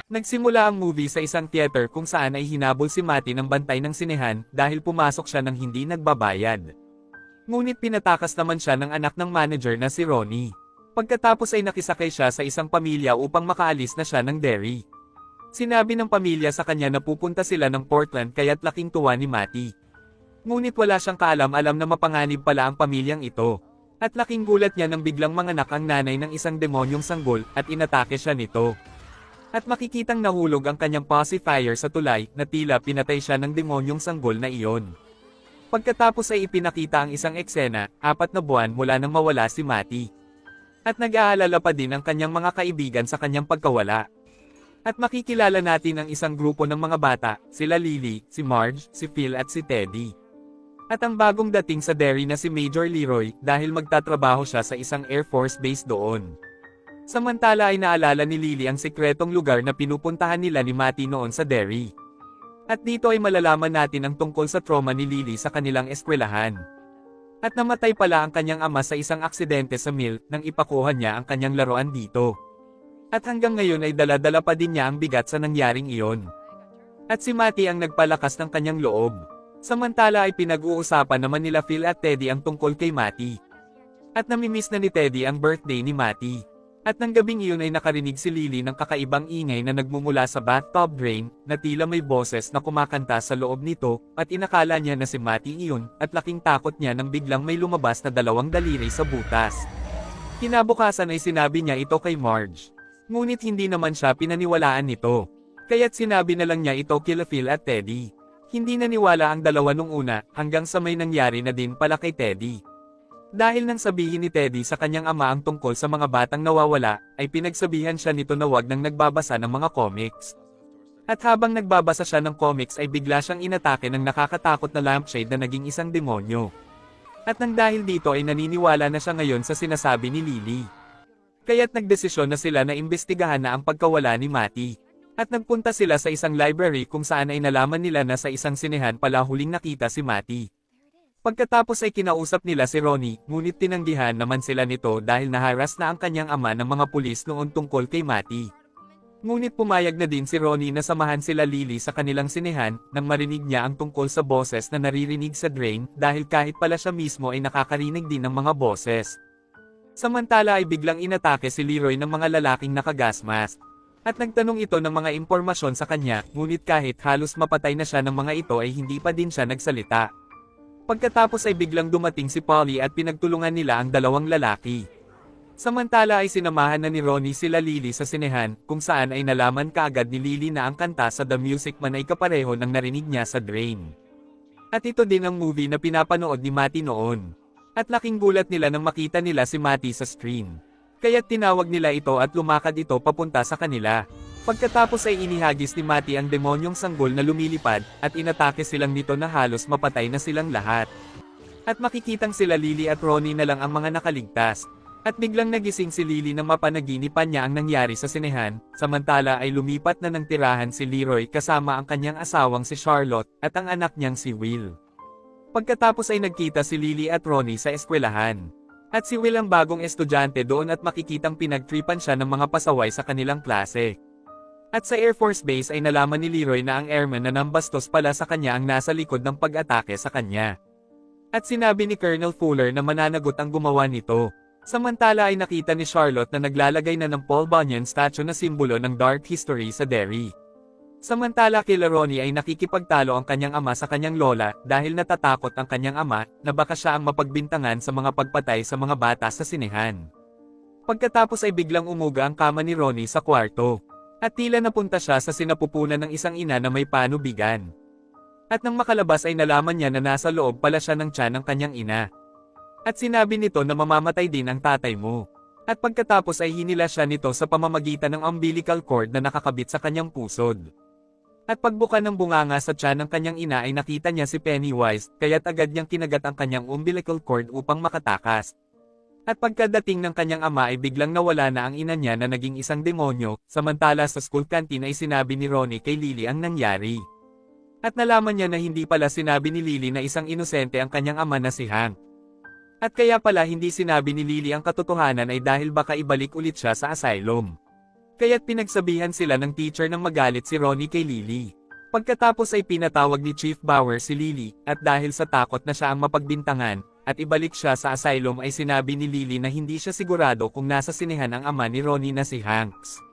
Nagsimula ang movie sa isang theater kung saan ay hinabol si Matty ng bantay ng sinehan dahil pumasok siya ng hindi nagbabayad. Ngunit pinatakas naman siya ng anak ng manager na si Ronnie. Pagkatapos ay nakisakay siya sa isang pamilya upang makaalis na siya ng Derry. Sinabi ng pamilya sa kanya na pupunta sila ng Portland kaya't laking tuwa ni Matty. Ngunit wala siyang kaalam-alam na mapanganib pala ang pamilyang ito. At laking gulat niya nang biglang manganak ang nanay ng isang demonyong sanggol at inatake siya nito. At makikitang nahulog ang kanyang pacifier sa tulay na tila pinatay siya ng demonyong sanggol na iyon. Pagkatapos ay ipinakita ang isang eksena, 4 na buwan mula nang mawala si Matty. At nag-aalala pa din ang kanyang mga kaibigan sa kanyang pagkawala. At makikilala natin ang isang grupo ng mga bata, sila Lily, si Marge, si Phil at si Teddy. At ang bagong dating sa Derry na si Major Leroy dahil magtatrabaho siya sa isang Air Force base doon. Samantala ay naalala ni Lily ang sikretong lugar na pinupuntahan nila ni Matty noon sa Derry. At dito ay malalaman natin ang tungkol sa trauma ni Lily sa kanilang eskwelahan. At namatay pala ang kanyang ama sa isang aksidente sa mill nang ipakuha niya ang kanyang laruan dito. At hanggang ngayon ay dala-dala pa din niya ang bigat sa nangyaring iyon. At si Matty ang nagpalakas ng kanyang loob. Samantala ay pinag-uusapan naman nila Phil at Teddy ang tungkol kay Matty. At namimiss na ni Teddy ang birthday ni Matty. At nang gabing iyon ay nakarinig si Lily ng kakaibang ingay na nagmumula sa bathtub drain, na tila may boses na kumakanta sa loob nito, at inakala niya na si Matty iyon, at laking takot niya nang biglang may lumabas na 2 daliri sa butas. Kinabukasan ay sinabi niya ito kay Marge. Ngunit hindi naman siya pinaniwalaan nito. Kaya't sinabi na lang niya ito kila Phil at Teddy. Hindi naniwala ang dalawa nung una, hanggang sa may nangyari na din pala kay Teddy. Dahil nang sabihin ni Teddy sa kanyang ama ang tungkol sa mga batang nawawala, ay pinagsabihan siya nito na wag nang nagbabasa ng mga comics. At habang nagbabasa siya ng comics ay bigla siyang inatake ng nakakatakot na lampshade na naging isang demonyo. At nang dahil dito ay naniniwala na siya ngayon sa sinasabi ni Lily. Kaya't nagdesisyon na sila na imbestigahan na ang pagkawala ni Matty. At nagpunta sila sa isang library kung saan ay nalaman nila na sa isang sinehan pala huling nakita si Matty. Pagkatapos ay kinausap nila si Ronnie, ngunit tinanggihan naman sila nito dahil naharas na ang kanyang ama ng mga pulis noon tungkol kay Matty. Ngunit pumayag na din si Ronnie na samahan sila Lily sa kanilang sinehan, nang marinig niya ang tungkol sa boses na naririnig sa drain dahil kahit pala siya mismo ay nakakarinig din ng mga boses. Samantala ay biglang inatake si Leroy ng mga lalaking nakagasmask. At nagtanong ito ng mga impormasyon sa kanya, ngunit kahit halos mapatay na siya ng mga ito ay hindi pa din siya nagsalita. Pagkatapos ay biglang dumating si Polly at pinagtulungan nila ang 2 lalaki. Samantala ay sinamahan na ni Ronnie sila Lily sa sinehan, kung saan ay nalaman kaagad ni Lily na ang kanta sa The Music Man ay kapareho ng narinig niya sa drain. At ito din ang movie na pinapanood ni Matty noon. At laking gulat nila nang makita nila si Matty sa screen. Kaya't tinawag nila ito at lumakad ito papunta sa kanila. Pagkatapos ay inihagis ni Matty ang demonyong sanggol na lumilipad, at inatake silang nito na halos mapatay na silang lahat. At makikitang sila Lily at Ronnie na lang ang mga nakaligtas. At biglang nagising si Lily na mapanaginipan niya ang nangyari sa sinehan, samantala ay lumipat na ng tirahan si Leroy kasama ang kanyang asawang si Charlotte, at ang anak niyang si Will. Pagkatapos ay nagkita si Lily at Ronnie sa eskwelahan. At si Will ang bagong estudyante doon at makikitang pinagtripan siya ng mga pasaway sa kanilang klase. At sa Air Force Base ay nalaman ni Leroy na ang airman na nambastos pala sa kanya ang nasa likod ng pag-atake sa kanya. At sinabi ni Colonel Fuller na mananagot ang gumawa nito. Samantala ay nakita ni Charlotte na naglalagay na ng Paul Bunyan statue na simbolo ng dark history sa Derry. Samantala kila Ronnie ay nakikipagtalo ang kanyang ama sa kanyang lola dahil natatakot ang kanyang ama na baka siya ang mapagbintangan sa mga pagpatay sa mga bata sa sinehan. Pagkatapos ay biglang umuga ang kama ni Ronnie sa kwarto. At tila napunta siya sa sinapupunan ng isang ina na may panubigan. At nang makalabas ay nalaman niya na nasa loob pala siya ng tiyan ng kanyang ina. At sinabi nito na mamamatay din ang tatay mo. At pagkatapos ay hinila siya nito sa pamamagitan ng umbilical cord na nakakabit sa kanyang pusod. At pagbuka ng bunganga sa tiyan ng kanyang ina ay nakita niya si Pennywise, kaya't agad niyang kinagat ang kanyang umbilical cord upang makatakas. At pagkadating ng kanyang ama ay biglang nawala na ang ina niya na naging isang demonyo, samantala sa school canteen ay sinabi ni Ronnie kay Lily ang nangyari. At nalaman niya na hindi pala sinabi ni Lily na isang inosente ang kanyang ama na si Hank. At kaya pala hindi sinabi ni Lily ang katotohanan ay dahil baka ibalik ulit siya sa asylum. Kaya't pinagsabihan sila ng teacher nang magalit si Ronnie kay Lily. Pagkatapos ay pinatawag ni Chief Bauer si Lily, at dahil sa takot na siya ang mapagbintangan, at ibalik siya sa asylum ay sinabi ni Lily na hindi siya sigurado kung nasa sinehan ang ama ni Ronnie na si Hanks.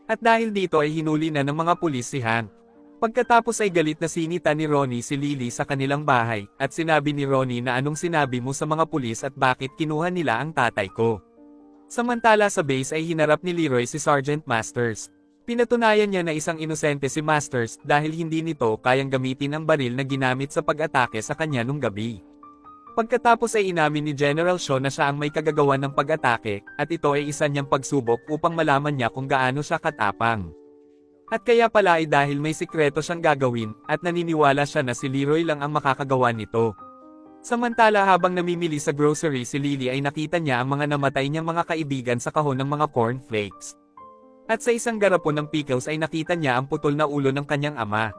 At dahil dito ay hinuli na ng mga pulis si Hank. Pagkatapos ay galit na sinita ni Ronnie si Lily sa kanilang bahay, at sinabi ni Ronnie na anong sinabi mo sa mga pulis at bakit kinuha nila ang tatay ko. Samantala sa base ay hinarap ni Leroy si Sergeant Masters. Pinatunayan niya na isang inosente si Masters dahil hindi nito kayang gamitin ang baril na ginamit sa pag-atake sa kanya nung gabi. Pagkatapos ay inamin ni General Shaw na siya ang may kagagawan ng pag-atake, at ito ay isa niyang pagsubok upang malaman niya kung gaano siya katapang. At kaya pala ay dahil may sikreto siyang gagawin, at naniniwala siya na si Leroy lang ang makakagawa nito. Samantala habang namimili sa grocery si Lily ay nakita niya ang mga namatay niyang mga kaibigan sa kahon ng mga cornflakes. At sa isang garapon ng pickles ay nakita niya ang putol na ulo ng kanyang ama.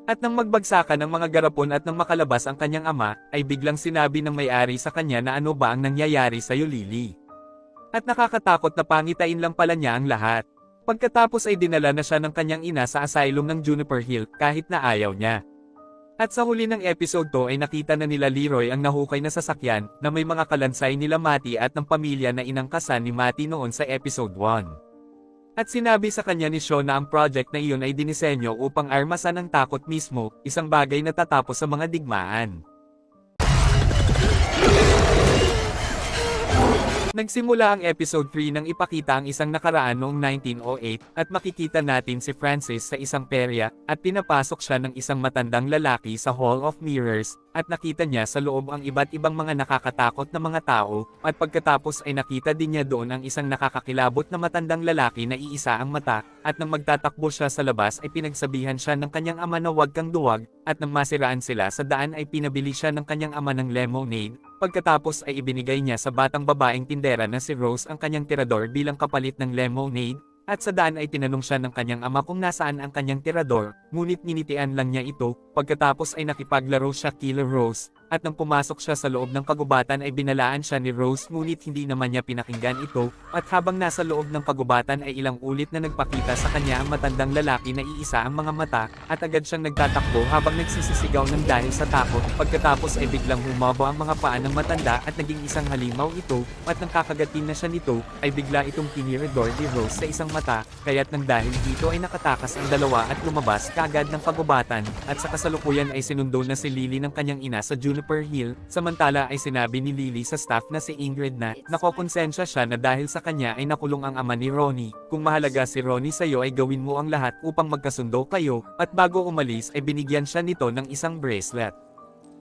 At nang magbagsakan ng mga garapon at nang makalabas ang kanyang ama, ay biglang sinabi ng may-ari sa kanya na ano ba ang nangyayari sa'yo Lily. At nakakatakot na pangitain lang pala niya ang lahat. Pagkatapos ay dinala na siya ng kanyang ina sa asylum ng Juniper Hill kahit na ayaw niya. At sa huli ng episode 2 ay nakita na nila Leroy ang nahukay na sasakyan na may mga kalansay nila Matty at ng pamilya na inangkasan ni Matty noon sa episode 1. At sinabi sa kanya ni Shaw na ang project na iyon ay dinisenyo upang armasan ang takot mismo, isang bagay na tatapos sa mga digmaan. Nagsimula ang episode 3 nang ipakita ang isang nakaraan noong 1908, at makikita natin si Francis sa isang perya, at pinapasok siya ng isang matandang lalaki sa Hall of Mirrors, at nakita niya sa loob ang iba't ibang mga nakakatakot na mga tao, at pagkatapos ay nakita din niya doon ang isang nakakakilabot na matandang lalaki na iisa ang mata, at nang magtatakbo siya sa labas ay pinagsabihan siya ng kanyang ama na huwag kang duwag, at nang masiraan sila sa daan ay pinabili siya ng kanyang ama ng lemonade. Pagkatapos ay ibinigay niya sa batang babaeng tindera na si Rose ang kanyang tirador bilang kapalit ng lemonade, at sa daan ay tinanong siya ng kanyang ama kung nasaan ang kanyang tirador, ngunit ninitian lang niya ito. Pagkatapos ay nakipaglaro siya kila Rose, at nang pumasok siya sa loob ng kagubatan ay binalaan siya ni Rose ngunit hindi naman niya pinakinggan ito, at habang nasa loob ng kagubatan ay ilang ulit na nagpakita sa kanya ang matandang lalaki na iisa ang mga mata, at agad siyang nagtatakbo habang nagsisisigaw ng dahil sa takot. Pagkatapos ay biglang humaba ang mga paa ng matanda at naging isang halimaw ito, at nang kakagatin na siya nito, ay bigla itong tiniredor ni Rose sa isang mata, kaya't nang dahil dito ay nakatakas ang dalawa at lumabas kaagad ng kagubatan, at sa kasalukuyan ay sinundo na si Lily ng kanyang ina sa Juniper Hill. Samantala ay sinabi ni Lily sa staff na si Ingrid na nakokonsensya siya na dahil sa kanya ay nakulong ang ama ni Ronnie. Kung mahalaga si Ronnie sa'yo ay gawin mo ang lahat upang magkasundo kayo, at bago umalis ay binigyan siya nito ng isang bracelet.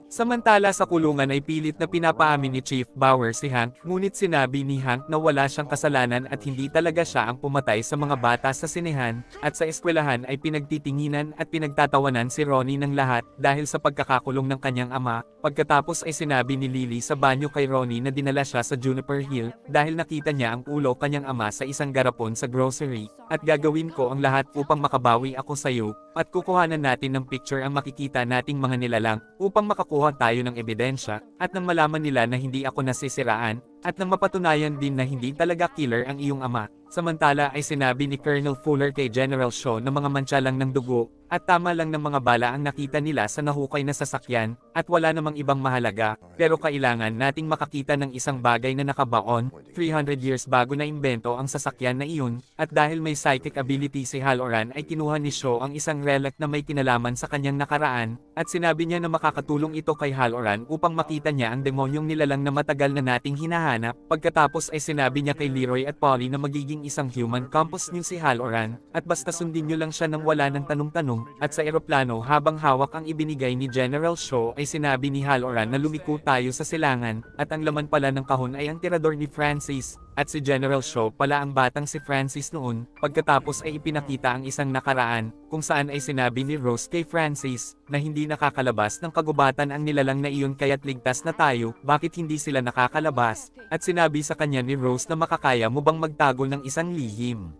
Samantala sa kulungan ay pilit na pinapaamin ni Chief Bauer si Hank, ngunit sinabi ni Hank na wala siyang kasalanan at hindi talaga siya ang pumatay sa mga bata sa sinehan, at sa eskwelahan ay pinagtitinginan at pinagtatawanan si Ronnie ng lahat dahil sa pagkakakulong ng kanyang ama. Pagkatapos ay sinabi ni Lily sa banyo kay Ronnie na dinala siya sa Juniper Hill dahil nakita niya ang ulo kanyang ama sa isang garapon sa grocery, at gagawin ko ang lahat upang makabawi ako sa iyo, at kukuhanan natin ng picture ang makikita nating mga nilalang upang makakuha tayo ng ebidensya, at nang malaman nila na hindi ako nasisiraan, at nang mapatunayan din na hindi talaga killer ang iyong ama. Samantala ay sinabi ni Colonel Fuller kay General Shaw na mga mantsa lang ng dugo, at tama lang ng mga bala ang nakita nila sa nahukay na sasakyan, at wala namang ibang mahalaga, pero kailangan nating makakita ng isang bagay na nakabaon, 300 years bago na imbento ang sasakyan na iyon, at dahil may psychic ability si Halloran ay kinuha ni Shaw ang isang relic na may kinalaman sa kanyang nakaraan, at sinabi niya na makakatulong ito kay Halloran upang makita niya ang demonyong nilalang na matagal na nating hinahanap. Pagkatapos ay sinabi niya kay Leroy at Polly na magiging isang human compost niyo si Halloran, at basta sundin niyo lang siya nang wala ng tanong-tanong. At sa eroplano habang hawak ang ibinigay ni General Shaw ay sinabi ni Halloran na lumiko tayo sa silangan, at ang laman pala ng kahon ay ang tirador ni Francis, at si General Shaw pala ang batang si Francis noon. Pagkatapos ay ipinakita ang isang nakaraan, kung saan ay sinabi ni Rose kay Francis na hindi nakakalabas ng kagubatan ang nilalang na iyon kaya't ligtas na tayo, bakit hindi sila nakakalabas? At sinabi sa kanya ni Rose na makakaya mo bang magtago ng isang lihim?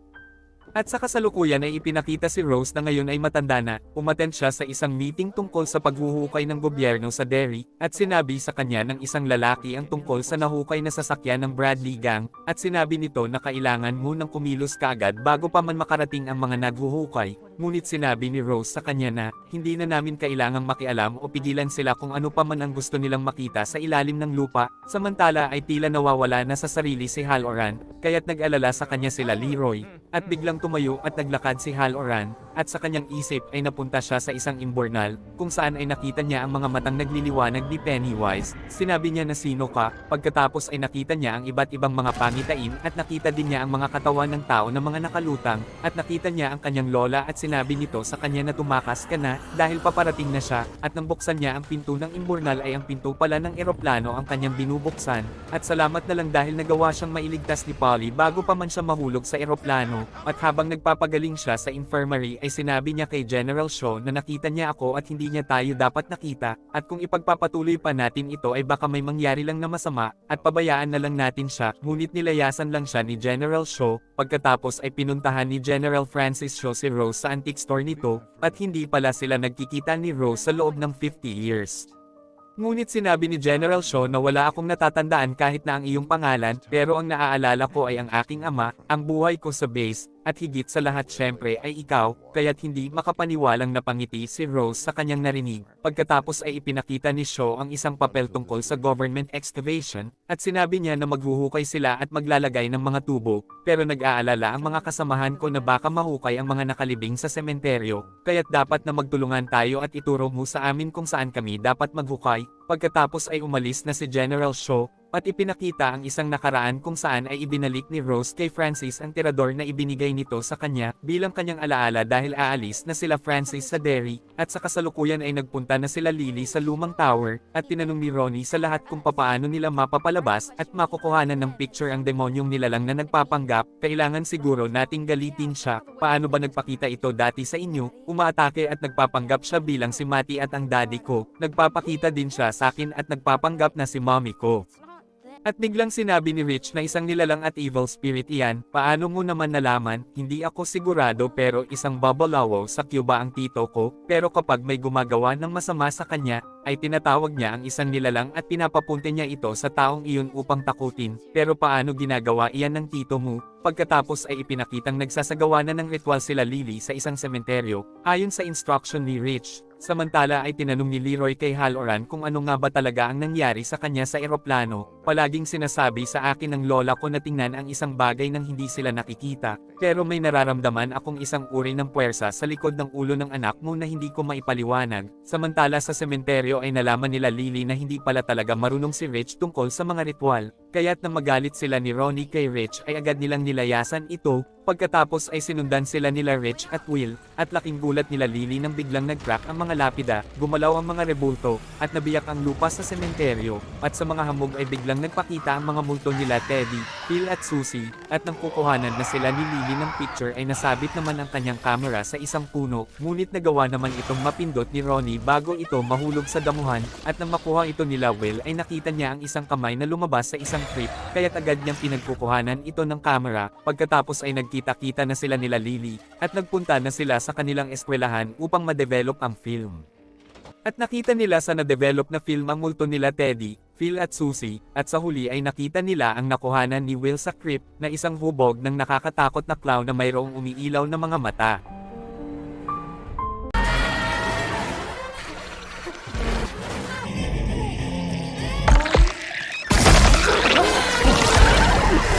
At sa kasalukuyan ay ipinakita si Rose na ngayon ay matanda na, umattend siya sa isang meeting tungkol sa paghuhukay ng gobyerno sa Derry, at sinabi sa kanya ng isang lalaki ang tungkol sa nahukay na sasakyan ng Bradley Gang, at sinabi nito na kailangan mo nang kumilos kaagad bago pa man makarating ang mga naghuhukay, ngunit sinabi ni Rose sa kanya na, hindi na namin kailangang makialam o pigilan sila kung ano pa man ang gusto nilang makita sa ilalim ng lupa, samantala ay tila nawawala na sa sarili si Halloran, kaya't nag-alala sa kanya sila Leroy, at biglang tumayo at naglakad si Halloran, at sa kanyang isip ay napunta siya sa isang imbornal, kung saan ay nakita niya ang mga matang nagliliwanag ni Pennywise. Sinabi niya na sino ka, pagkatapos ay nakita niya ang iba't ibang mga pangitain at nakita din niya ang mga katawan ng tao na mga nakalutang, at nakita niya ang kanyang lola at sinabi nito sa kanya na tumakas ka na, dahil paparating na siya, at nang buksan niya ang pinto ng imbornal ay ang pinto pala ng eroplano ang kanyang binubuksan, at salamat na lang dahil nagawa siyang mailigtas ni Polly bago pa man siya mahulog sa eroplano, at habang nagpapagaling siya sa infirmary ay sinabi niya kay General Shaw na nakita niya ako at hindi niya tayo dapat nakita, at kung ipagpapatuloy pa natin ito ay baka may mangyari lang na masama, at pabayaan na lang natin siya, ngunit nilayasan lang siya ni General Shaw. Pagkatapos ay pinuntahan ni General Francis Shaw si Rose sa antique store nito, at hindi pala sila nagkikita ni Rose sa loob ng 50 years. Ngunit sinabi ni General Shaw na wala akong natatandaan kahit na ang iyong pangalan, pero ang naaalala ko ay ang aking ama, ang buhay ko sa base, at higit sa lahat syempre ay ikaw, kaya't hindi makapaniwalang napangiti si Rose sa kanyang narinig. Pagkatapos ay ipinakita ni Shaw ang isang papel tungkol sa government excavation, at sinabi niya na maghuhukay sila at maglalagay ng mga tubo, pero nag-aalala ang mga kasamahan ko na baka mahukay ang mga nakalibing sa sementeryo, kaya't dapat na magtulungan tayo at ituro mo sa amin kung saan kami dapat maghukay. Pagkatapos ay umalis na si General Shaw, at ipinakita ang isang nakaraan kung saan ay ibinalik ni Rose kay Francis ang tirador na ibinigay nito sa kanya bilang kanyang alaala dahil aalis na sila Francis sa Derry, at sa kasalukuyan ay nagpunta na sila Lily sa lumang tower, at tinanong ni Ronnie sa lahat kung papaano nila mapapalabas at makukuhanan ng picture ang demonyong nilalang na nagpapanggap. Kailangan siguro nating galitin siya. Paano ba nagpakita ito dati sa inyo? Umaatake at nagpapanggap siya bilang si Matty at ang daddy ko. Nagpapakita din siya sa akin at nagpapanggap na si mommy ko. At biglang sinabi ni Rich na isang nilalang at evil spirit iyan. Paano mo naman nalaman? Hindi ako sigurado pero isang babalawo sa Cuba ang tito ko, pero kapag may gumagawa ng masama sa kanya, ay tinatawag niya ang isang nilalang at pinapapunte niya ito sa taong iyon upang takutin. Pero paano ginagawa iyan ng tito mo? Pagkatapos ay ipinakitang nagsasagawa na ng ritual sila Lily sa isang sementeryo, ayon sa instruction ni Rich. Samantala ay tinanong ni Leroy kay Halloran kung ano nga ba talaga ang nangyari sa kanya sa eroplano. Palaging sinasabi sa akin ng lola ko na tingnan ang isang bagay nang hindi sila nakikita, pero may nararamdaman akong isang uri ng puwersa sa likod ng ulo ng anak mo na hindi ko maipaliwanag. Samantala sa sementeryo ay nalaman nila Lily na hindi pala talaga marunong si Rich tungkol sa mga ritual, kaya't nang magalit sila ni Ronnie kay Rich ay agad nilang nilayasan ito. Pagkatapos ay sinundan sila nila Rich at Will, at laking gulat nila Lily nang biglang nag-crack ang mga lapida, gumalaw ang mga rebulto, at nabiyak ang lupa sa sementeryo, at sa mga hamog ay biglang nagpakita ang mga multo nila Teddy, Phil at Susie, at nang kukuhanan na sila ni Lily ng picture ay nasabit naman ang kanyang camera sa isang puno, ngunit nagawa naman itong mapindot ni Ronnie bago ito mahulog sa damuhan, at nang makuha ito nila Will ay nakita niya ang isang kamay na lumabas sa isang trip, kaya't agad niyang pinagkukuhanan ito ng camera. Pagkatapos ay nagkita-kita na sila nila Lily, at nagpunta na sila sa kanilang eskwelahan upang ma-develop ang film. At nakita nila sa na-develop na film ang multo nila Teddy, Phil at Susie, at sa huli ay nakita nila ang nakuhanan ni Will sa crypt na isang hubog ng nakakatakot na clown na mayroong umiilaw na mga mata.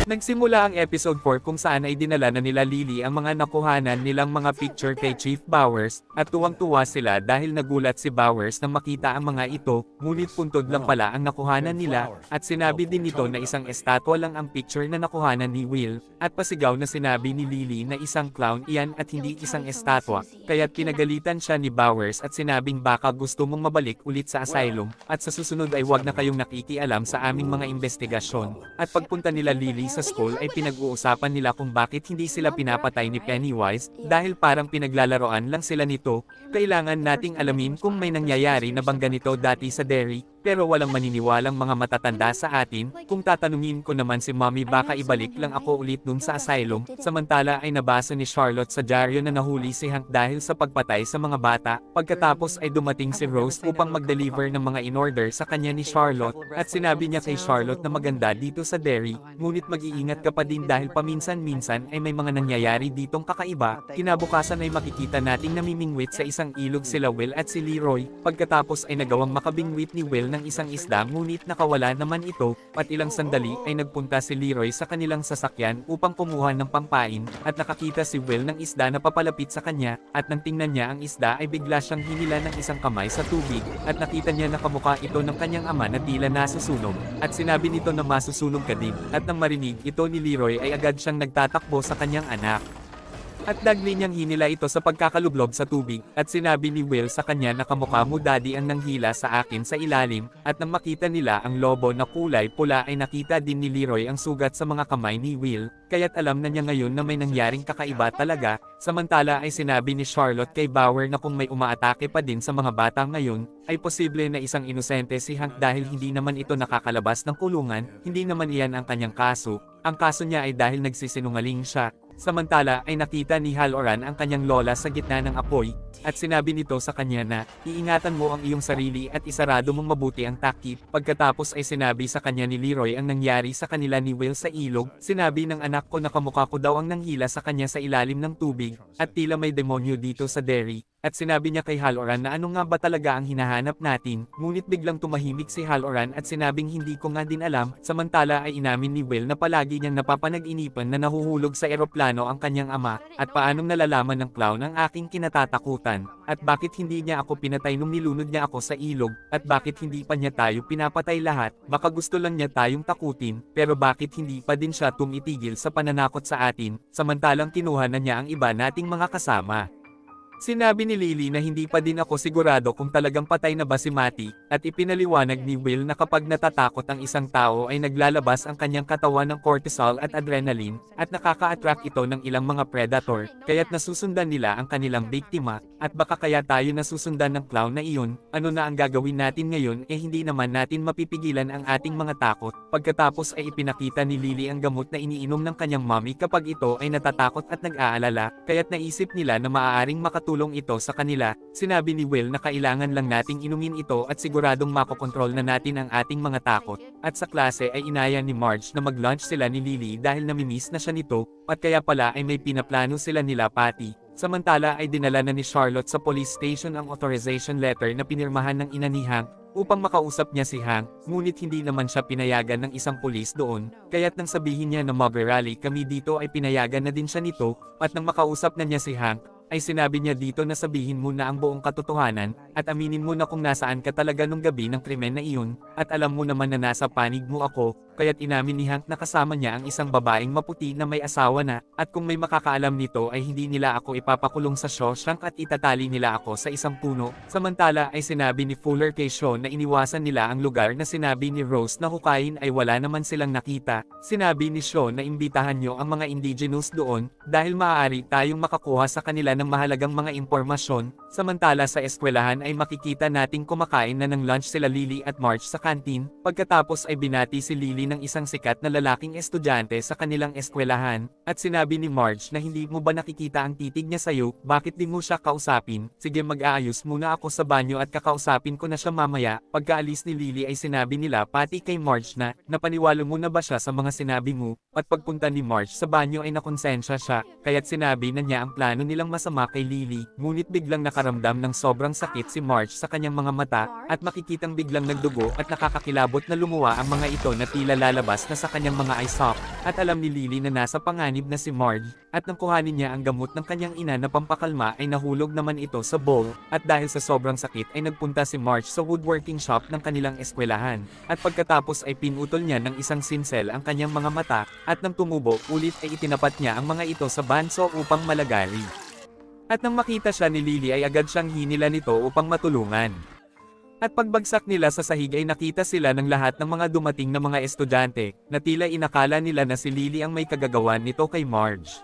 Nagsimula ang episode 4 kung saan ay dinala na nila Lily ang mga nakuhanan nilang mga picture kay Chief Bowers, at tuwang-tuwa sila dahil nagulat si Bowers na makita ang mga ito, ngunit puntod lang pala ang nakuhanan nila, at sinabi din nito na isang estatwa lang ang picture na nakuhanan ni Will, at pasigaw na sinabi ni Lily na isang clown iyan at hindi isang estatwa, kaya't pinagalitan siya ni Bowers at sinabing baka gusto mong mabalik ulit sa asylum, at sa susunod ay wag na kayong nakikialam sa aming mga investigasyon. At pagpunta nila Lily sa school ay pinag-uusapan nila kung bakit hindi sila pinapatay ni Pennywise, dahil parang pinaglalaroan lang sila nito. Kailangan nating alamin kung may nangyayari na bang ganito dati sa Derry, Pero walang maniniwalang mga matatanda sa atin, kung tatanungin ko naman si Mommy baka ibalik lang ako ulit dun sa asylum, samantala ay nabasa ni Charlotte sa dyaryo na nahuli si Hank dahil sa pagpatay sa mga bata, pagkatapos ay dumating si Rose upang mag-deliver ng mga in-order sa kanya ni Charlotte, at sinabi niya kay Charlotte na maganda dito sa dairy, ngunit mag-iingat ka pa din dahil paminsan-minsan ay may mga nangyayari ditong kakaiba. Kinabukasan ay makikita nating namimingwit sa isang ilog sila Will at si Leroy, pagkatapos ay nagawang makabingwit ni Will ng isang isda ngunit nakawala naman ito, at ilang sandali ay nagpunta si Leroy sa kanilang sasakyan upang kumuha ng pangpain, at nakakita si Will ng isda na papalapit sa kanya, at nang tingnan niya ang isda ay bigla siyang hinila ng isang kamay sa tubig, at nakita niya na kamukha ito ng kanyang ama na tila nasusunog, at sinabi nito na masusunog ka din, at nang marinig ito ni Leroy ay agad siyang nagtatakbo sa kanyang anak. At dagli niyang hinila ito sa pagkakalublob sa tubig, at sinabi ni Will sa kanya na kamukha mo daddy ang nanghila sa akin sa ilalim, at nang makita nila ang lobo na kulay pula ay nakita din ni Leroy ang sugat sa mga kamay ni Will, kaya't alam na niya ngayon na may nangyaring kakaiba talaga. Samantala ay sinabi ni Charlotte kay Bauer na kung may umaatake pa din sa mga bata ngayon, ay posible na isang inosente si Hank dahil hindi naman ito nakakalabas ng kulungan, hindi naman iyan ang kanyang kaso, ang kaso niya ay dahil nagsisinungaling siya. Samantala ay nakita ni Halloran ang kanyang lola sa gitna ng apoy, at sinabi nito sa kanya na, iingatan mo ang iyong sarili at isarado mong mabuti ang takip. Pagkatapos ay sinabi sa kanya ni Leroy ang nangyari sa kanila ni Will sa ilog, sinabi ng anak ko na kamukha ko daw ang nanghila sa kanya sa ilalim ng tubig, at tila may demonyo dito sa dairy. At sinabi niya kay Halloran na ano nga ba talaga ang hinahanap natin, ngunit biglang tumahimik si Halloran at sinabing hindi ko nga din alam, samantala ay inamin ni Will na palagi niyang napapanag-inipan na nahuhulog sa eroplano ang kanyang ama, at paanong nalalaman ng clown ang aking kinatatakutan, at bakit hindi niya ako pinatay nung nilunod niya ako sa ilog, at bakit hindi pa niya tayo pinapatay lahat, baka gusto lang niya tayong takutin, pero bakit hindi pa din siya tumitigil sa pananakot sa atin, samantalang kinuha na niya ang iba nating mga kasama. Sinabi ni Lily na hindi pa din ako sigurado kung talagang patay na ba si Matty, at ipinaliwanag ni Will na kapag natatakot ang isang tao ay naglalabas ang kanyang katawan ng cortisol at adrenaline, at nakaka-attract ito ng ilang mga predator, kaya't nasusundan nila ang kanilang biktima, at baka kaya tayo nasusundan ng clown na iyon. Ano na ang gagawin natin ngayon hindi naman natin mapipigilan ang ating mga takot. Pagkatapos ay ipinakita ni Lily ang gamot na iniinom ng kanyang mommy kapag ito ay natatakot at nag-aalala, kaya't naisip nila na maaaring makatulong ito sa kanila. Sinabi ni Will na kailangan lang nating inumin ito at siguradong makokontrol na natin ang ating mga takot. At sa klase ay inaya ni Marge na mag-lunch sila ni Lily dahil namimiss na siya nito, at kaya pala ay may pinaplano sila nila Patty. Samantala ay dinala na ni Charlotte sa police station ang authorization letter na pinirmahan ng ina ni Hank, upang makausap niya si Hank, ngunit hindi naman siya pinayagan ng isang pulis doon, kaya't nang sabihin niya na mag-rally kami dito ay pinayagan na din siya nito, at nang makausap na niya si Hank, ay sinabi niya dito na sabihin mo na ang buong katotohanan, at aminin mo na kung nasaan ka talaga nung gabi ng krimen na iyon, at alam mo naman na nasa panig mo ako, kaya't inamin ni Hank na kasama niya ang isang babaeng maputi na may asawa na, at kung may makakaalam nito ay hindi nila ako ipapakulong sa Shawshank at itatali nila ako sa isang puno. Samantala ay sinabi ni Fuller kay Sean na iniwasan nila ang lugar na sinabi ni Rose na hukayin ay wala naman silang nakita. Sinabi ni Sean na imbitahan niyo ang mga indigenous doon, dahil maaari tayong makakuha sa kanila ng mahalagang mga impormasyon. Samantala sa eskwelahan ay makikita nating kumakain na ng lunch sila Lily at Marge sa kantin, pagkatapos ay binati si Lily ng isang sikat na lalaking estudyante sa kanilang eskwelahan, at sinabi ni Marge na hindi mo ba nakikita ang titig niya sayo, bakit di mo siya kausapin? Sige, mag-aayos muna ako sa banyo at kakausapin ko na siya mamaya. Pagkaalis ni Lily ay sinabi nila pati kay Marge na, napaniwala mo na ba siya sa mga sinabi mo? At pagpunta ni Marge sa banyo ay nakonsensya siya, kaya't sinabi na niya ang plano nilang masama kay Lily, ngunit biglang nakaramdam ng sobrang sakit si Marge sa kanyang mga mata, at makikitang biglang nagdugo at nakakakilabot na lumuwa ang mga ito na tila lalabas na sa kanyang mga eye sock, at alam ni Lily na nasa panganib na si Marge, at nang kuhanin niya ang gamot ng kanyang ina na pampakalma ay nahulog naman ito sa bowl, at dahil sa sobrang sakit ay nagpunta si Marge sa woodworking shop ng kanilang eskwelahan, at pagkatapos ay pinutol niya ng isang sinsel ang kanyang mga mata, at nang tumubo ulit ay itinapat niya ang mga ito sa banso upang malagari. At nang makita siya ni Lily ay agad siyang hinila nito upang matulungan. At pagbagsak nila sa sahig ay nakita sila ng lahat ng mga dumating na mga estudyante, na tila inakala nila na si Lily ang may kagagawan nito kay Marge.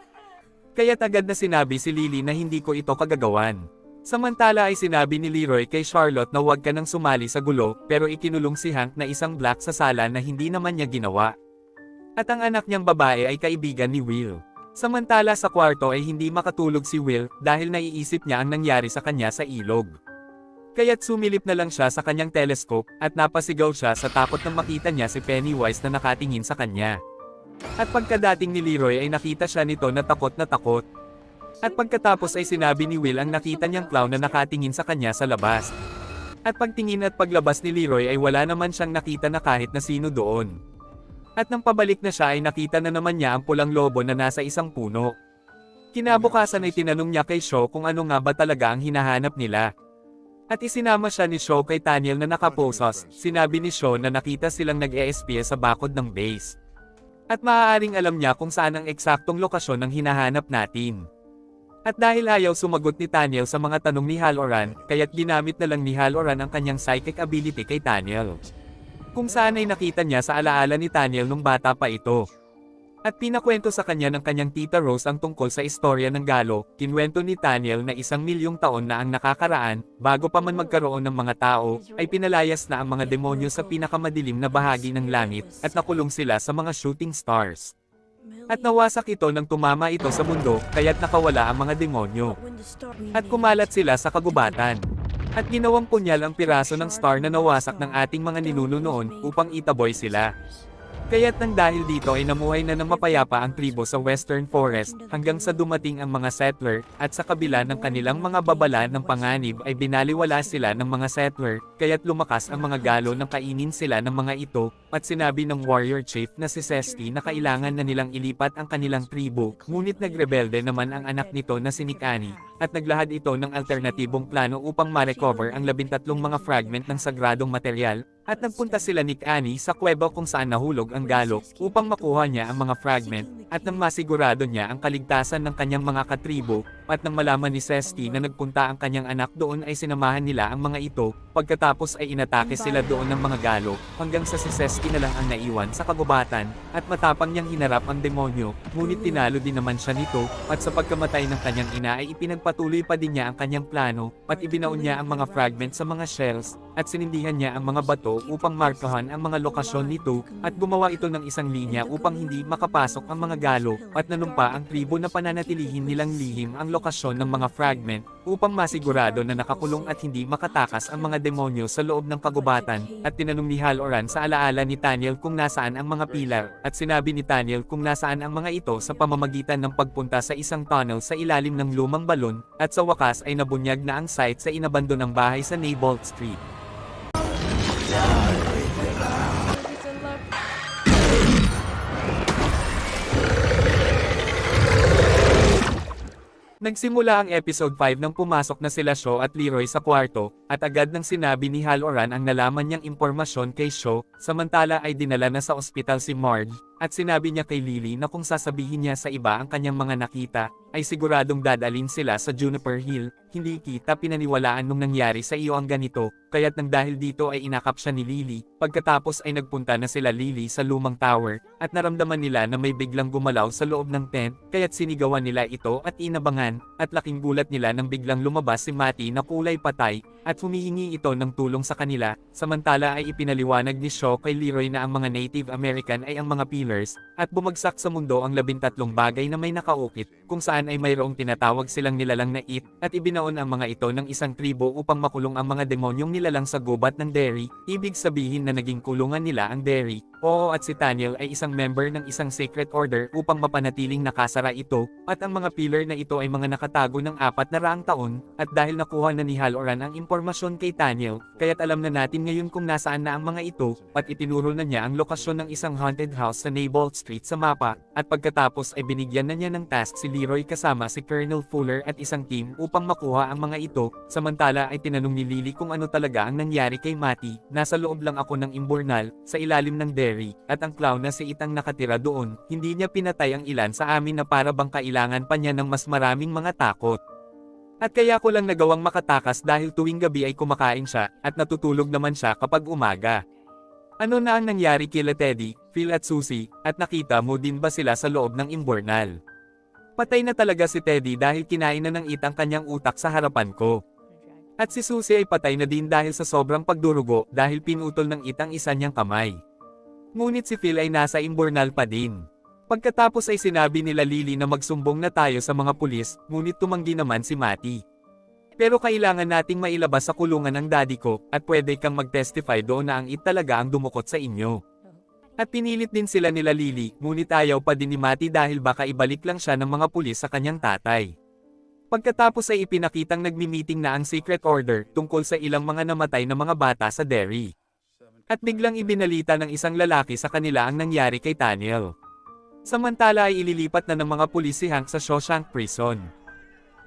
Kaya't agad na sinabi si Lily na hindi ko ito kagagawan. Samantala ay sinabi ni Leroy kay Charlotte na huwag ka nang sumali sa gulo, pero ikinulong si Hank na isang black sa sala na hindi naman niya ginawa. At ang anak niyang babae ay kaibigan ni Will. Samantala sa kwarto ay hindi makatulog si Will dahil naiisip niya ang nangyari sa kanya sa ilog. Kaya't sumilip na lang siya sa kanyang telescope at napasigaw siya sa takot nang makita niya si Pennywise na nakatingin sa kanya. At pagkadating ni Leroy ay nakita siya nito na takot na takot. At pagkatapos ay sinabi ni Will ang nakita niyang clown na nakatingin sa kanya sa labas. At pagtingin at paglabas ni Leroy ay wala naman siyang nakita na kahit na sino doon. At nang pabalik na siya ay nakita na naman niya ang pulang lobo na nasa isang puno. Kinabukasan ay tinanong niya kay Shaw kung ano nga ba talaga ang hinahanap nila. At isinama siya ni Shaw kay Taniel na nakaposas. Sinabi ni Shaw na nakita silang nag-e-espia sa bakod ng base. At maaaring alam niya kung saan ang eksaktong lokasyon ng hinahanap natin. At dahil ayaw sumagot ni Taniel sa mga tanong ni Halloran, kaya't ginamit na lang ni Halloran ang kanyang psychic ability kay Taniel. Kung saan ay nakita niya sa alaala ni Taniel nung bata pa ito. At pinakwento sa kanya ng kanyang tita Rose ang tungkol sa istorya ng Galo. Kinwento ni Taniel na 1,000,000 taon na ang nakakaraan, bago pa man magkaroon ng mga tao, ay pinalayas na ang mga demonyo sa pinakamadilim na bahagi ng langit, at nakulong sila sa mga shooting stars. At nawasak ito nang tumama ito sa mundo, kaya't nakawala ang mga demonyo. At kumalat sila sa kagubatan. At ginawang punyal ang piraso ng star na nawasak ng ating mga ninuno noon upang itaboy sila. Kaya't nang dahil dito ay namuhay na ng mapayapa ang tribo sa Western Forest, hanggang sa dumating ang mga settler, at sa kabila ng kanilang mga babala ng panganib ay binaliwala sila ng mga settler, kaya't lumakas ang mga Galo nang kainin sila ng mga ito, at sinabi ng warrior chief na si Sesti na kailangan na nilang ilipat ang kanilang tribo, ngunit nagrebelde naman ang anak nito na si Nikani, at naglahad ito ng alternatibong plano upang ma-recover ang 13 mga fragment ng sagradong material, at nagpunta sila ni Nikani sa kuweba kung saan nahulog ang Galo, upang makuha niya ang mga fragment, at nang masigurado niya ang kaligtasan ng kanyang mga katribo, at nang malaman ni Sesti na nagpunta ang kanyang anak doon ay sinamahan nila ang mga ito, pagkatapos ay inatake sila doon ng mga Galo, hanggang sa si Sesti na lang ang naiwan sa kagubatan, at matapang niyang hinarap ang demonyo, ngunit tinalo din naman siya nito, at sa pagkamatay ng kanyang ina ay ipinagpatuloy pa din niya ang kanyang plano, at ibinaon niya ang mga fragment sa mga shells, at sinindihan niya ang mga bato upang markahan ang mga lokasyon nito, at gumawa ito ng isang linya upang hindi makapasok ang mga Galo, at nanumpa ang tribo na pananatilihin nilang lihim ang lokasyon ng mga fragment, upang masigurado na nakakulong at hindi makatakas ang mga demonyo sa loob ng kagubatan, at tinanong ni Halloran sa alaala ni Taniel kung nasaan ang mga pilar, at sinabi ni Taniel kung nasaan ang mga ito sa pamamagitan ng pagpunta sa isang tunnel sa ilalim ng lumang balon, at sa wakas ay nabunyag na ang site sa inabandonang bahay sa Neibolt Street. Nagsimula ang episode 5 nang pumasok na sila Shaw at Leroy sa kwarto, at agad nang sinabi ni Halloran ang nalaman niyang impormasyon kay Shaw, samantala ay dinala na sa ospital si Marge, at sinabi niya kay Lily na kung sasabihin niya sa iba ang kanyang mga nakita, ay siguradong dadalhin sila sa Juniper Hill. Hindi kita pinaniwalaan nung nangyari sa iyo ang ganito, kaya't nang dahil dito ay inakap siya ni Lily. Pagkatapos ay nagpunta na sila Lily sa lumang tower, at naramdaman nila na may biglang gumalaw sa loob ng tent, kaya't sinigawan nila ito at inabangan, at laking gulat nila nang biglang lumabas si Matty na kulay patay, at humihingi ito ng tulong sa kanila. Samantala ay ipinaliwanag ni Shaw kay Leroy na ang mga Native American ay ang mga pillars, at bumagsak sa mundo ang 13 bagay na may nakaukit, kung saan ay mayroong tinatawag silang nilalang na it, at ibinaon ang mga ito ng isang tribo upang makulong ang mga demonyong nilalang sa gubat ng Derry. Ibig sabihin na naging kulungan nila ang Derry. Oo, at si Taniel ay isang member ng isang secret order upang mapanatiling nakasara ito, at ang mga pillar na ito ay mga nakatago ng 400 taon, at dahil nakuha na ni Halloran ang impormasyon kay Taniel, kaya't alam na natin ngayon kung nasaan na ang mga ito, at itinuro na niya ang lokasyon ng isang haunted house sa Neibolt Street sa mapa, at pagkatapos ay binigyan na niya ng task si Leroy kasama si Colonel Fuller at isang team upang makuha ang mga ito. Samantala ay tinanong ni Lily kung ano talaga ang nangyari kay Matty. Nasa loob lang ako ng imburnal, sa ilalim ng Derry, at ang clown na si Itang nakatira doon. Hindi niya pinatay ang ilan sa amin na para bang kailangan pa niya ng mas maraming mga takot. At kaya ko lang nagawang makatakas dahil tuwing gabi ay kumakain siya, at natutulog naman siya kapag umaga. Ano na ang nangyari kila Teddy, Phil at Susie, at nakita mo din ba sila sa loob ng imburnal? Patay na talaga si Teddy dahil kinain na ng It ang kanyang utak sa harapan ko. At si Susie ay patay na din dahil sa sobrang pagdurugo dahil pinutol ng itang isa niyang kamay. Ngunit si Phil ay nasa imburnal pa din. Pagkatapos ay sinabi nila Lily na magsumbong na tayo sa mga pulis, ngunit tumanggi naman si Matty. Pero kailangan nating mailabas sa kulungan ang daddy ko, at pwede kang mag-testify doon na ang it talaga ang dumukot sa inyo. At pinilit din sila nila Lily, ngunit ayaw pa din ni Matty dahil baka ibalik lang siya ng mga pulis sa kanyang tatay. Pagkatapos ay ipinakitang nagmi-meeting na ang Secret Order tungkol sa ilang mga namatay na mga bata sa Derry. At biglang ibinalita ng isang lalaki sa kanila ang nangyari kay Daniel. Samantala ay ililipat na ng mga pulis si Hank sa Shawshank Prison.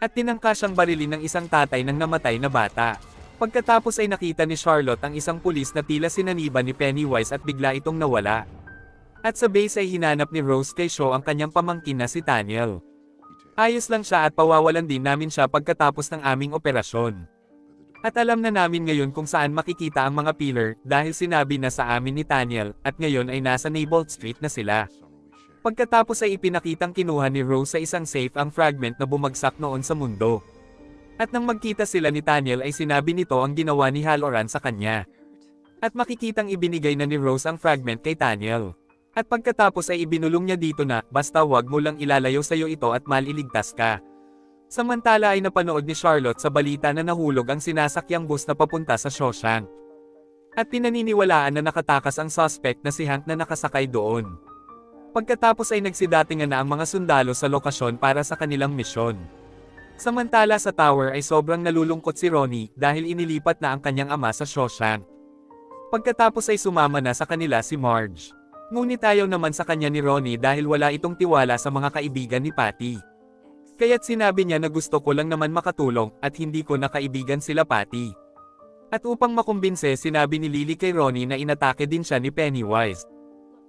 At tinangka siyang barilin ng isang tatay ng namatay na bata. Pagkatapos ay nakita ni Charlotte ang isang pulis na tila sinaniba ni Pennywise at bigla itong nawala. At sa base ay hinanap ni Rose kay Shaw ang kanyang pamangkin na si Daniel. Ayos lang siya at pawawalan din namin siya pagkatapos ng aming operasyon. At alam na namin ngayon kung saan makikita ang mga pillar dahil sinabi na sa amin ni Daniel at ngayon ay nasa Neibolt Street na sila. Pagkatapos ay ipinakitang kinuha ni Rose sa isang safe ang fragment na bumagsak noon sa mundo. At nang magkita sila ni Daniel ay sinabi nito ang ginawa ni Halloran sa kanya. At makikitang ibinigay na ni Rose ang fragment kay Daniel. At pagkatapos ay ibinulong niya dito na, basta wag mo lang ilalayo sa'yo ito at maliligtas ka. Samantala ay napanood ni Charlotte sa balita na nahulog ang sinasakyang bus na papunta sa Shawshank. At pinaniniwalaan na nakatakas ang suspect na si Hank na nakasakay doon. Pagkatapos ay nagsidatingan na ang mga sundalo sa lokasyon para sa kanilang misyon. Samantala sa tower ay sobrang nalulungkot si Ronnie dahil inilipat na ang kanyang ama sa Shawshank. Pagkatapos ay sumama na sa kanila si Marge. Ngunit ayaw naman sa kanya ni Ronnie dahil wala itong tiwala sa mga kaibigan ni Patty. Kaya't sinabi niya na gusto ko lang naman makatulong at hindi ko na kaibigan sila Patty. At upang makumbinse sinabi ni Lily kay Ronnie na inatake din siya ni Pennywise.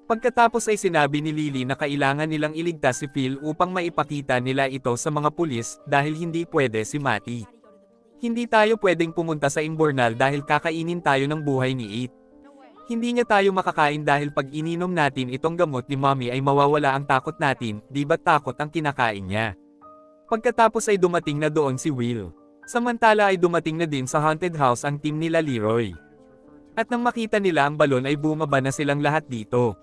Pagkatapos ay sinabi ni Lily na kailangan nilang iligtas si Phil upang maipakita nila ito sa mga pulis dahil hindi pwede si Matty. Hindi tayo pwedeng pumunta sa imburnal dahil kakainin tayo ng buhay ni It. Hindi niya tayo makakain dahil pag ininom natin itong gamot ni Mommy ay mawawala ang takot natin, di ba takot ang kinakain niya. Pagkatapos ay dumating na doon si Will. Samantala ay dumating na din sa haunted house ang team nila Leroy. At nang makita nila ang balon ay bumaba na silang lahat dito.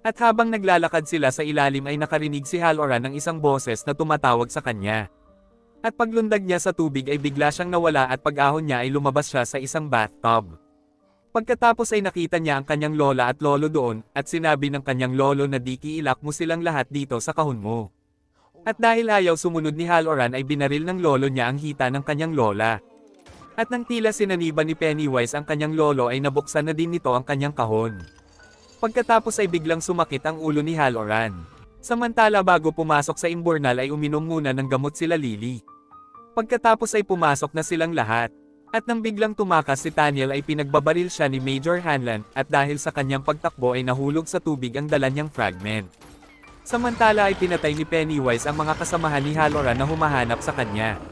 At habang naglalakad sila sa ilalim ay nakarinig si Halloran ng isang boses na tumatawag sa kanya. At paglundag niya sa tubig ay bigla siyang nawala at pag-ahon niya ay lumabas siya sa isang bathtub. Pagkatapos ay nakita niya ang kanyang lola at lolo doon, at sinabi ng kanyang lolo na di kiilak mo silang lahat dito sa kahon mo. At dahil ayaw sumunod ni Halloran ay binaril ng lolo niya ang hita ng kanyang lola. At nang tila sinaniba ni Pennywise ang kanyang lolo ay nabuksan na din nito ang kanyang kahon. Pagkatapos ay biglang sumakit ang ulo ni Halloran. Samantala bago pumasok sa imburnal ay uminom muna ng gamot sila Lily. Pagkatapos ay pumasok na silang lahat. At nang biglang tumakas si Daniel ay pinagbabaril siya ni Major Hanlon at dahil sa kanyang pagtakbo ay nahulog sa tubig ang dala niyang fragment. Samantala ay pinatay ni Pennywise ang mga kasamahan ni Halloran na humahanap sa kanya.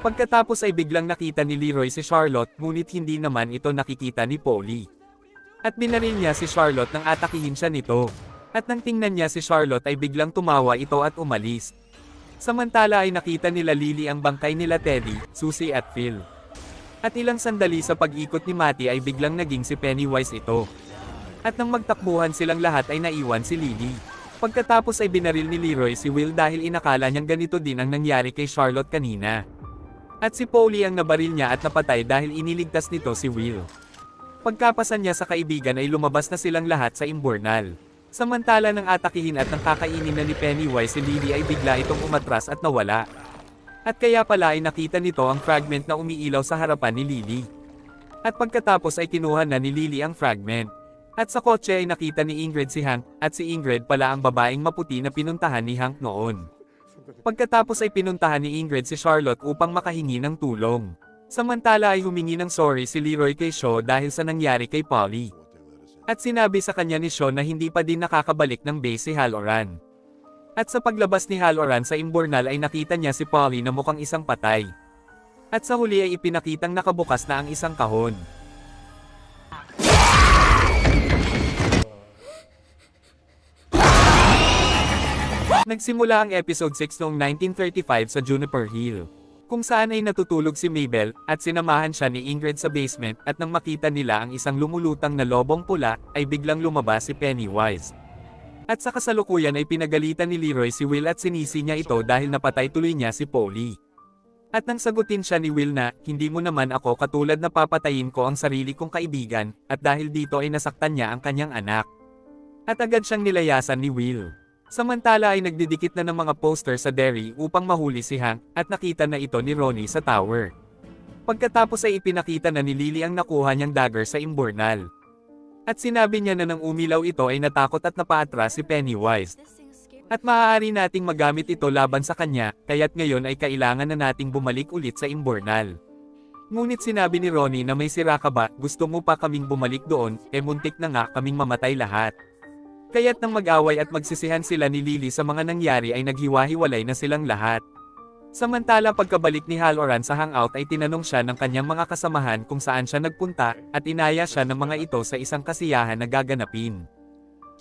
Pagkatapos ay biglang nakita ni Leroy si Charlotte ngunit hindi naman ito nakikita ni Polly. At binaril niya si Charlotte nang atakihin siya nito. At nang tingnan niya si Charlotte ay biglang tumawa ito at umalis. Samantala ay nakita nila Lily ang bangkay nila Teddy, Susie at Phil. At ilang sandali sa pag-ikot ni Matty ay biglang naging si Pennywise ito. At nang magtakbuhan silang lahat ay naiwan si Lily. Pagkatapos ay binaril ni Leroy si Will dahil inakala niyang ganito din ang nangyari kay Charlotte kanina. At si Polly ang nabaril niya at napatay dahil iniligtas nito si Will. Pagkapasan niya sa kaibigan ay lumabas na silang lahat sa imburnal. Samantala ng atakihin at ng kakainin na ni Pennywise si Lily ay bigla itong umatras at nawala. At kaya pala ay nakita nito ang fragment na umiilaw sa harapan ni Lily. At pagkatapos ay kinuha na ni Lily ang fragment. At sa kotse ay nakita ni Ingrid si Hank, at si Ingrid pala ang babaeng maputi na pinuntahan ni Hank noon. Pagkatapos ay pinuntahan ni Ingrid si Charlotte upang makahingi ng tulong. Samantala ay humingi ng sorry si Leroy kay Shaw dahil sa nangyari kay Polly. At sinabi sa kanya ni Shaw na hindi pa din nakakabalik ng base si Halloran. At sa paglabas ni Halloran sa imburnal ay nakita niya si Polly na mukhang isang patay. At sa huli ay ipinakitang nakabukas na ang isang kahon. Nagsimula ang episode 6 noong 1935 sa Juniper Hill, kung saan ay natutulog si Mabel, at sinamahan siya ni Ingrid sa basement, at nang makita nila ang isang lumulutang na lobong pula, ay biglang lumabas si Pennywise. At sa kasalukuyan ay pinagalitan ni Leroy si Will at sinisi niya ito dahil napatay tuloy niya si Polly. At nang sagutin siya ni Will na, hindi mo naman ako katulad na papatayin ko ang sarili kong kaibigan, at dahil dito ay nasaktan niya ang kanyang anak. At agad siyang nilayasan ni Will. Samantala ay nagdidikit na ng mga poster sa dairy upang mahuli si Hank, at nakita na ito ni Ronnie sa tower. Pagkatapos ay ipinakita na ni Lily ang nakuha niyang dagger sa imburnal. At sinabi niya na nang umilaw ito ay natakot at napaatras si Pennywise. At maaari nating magamit ito laban sa kanya, kaya't ngayon ay kailangan na nating bumalik ulit sa imburnal. Ngunit sinabi ni Ronnie na may sira ka ba, gusto mo pa kaming bumalik doon, muntik na nga kaming mamatay lahat. Kaya't nang mag-away at magsisihan sila ni Lily sa mga nangyari ay naghiwa-hiwalay na silang lahat. Samantala pagkabalik ni Halloran sa hangout ay tinanong siya ng kanyang mga kasamahan kung saan siya nagpunta, at inaya siya ng mga ito sa isang kasiyahan na gaganapin.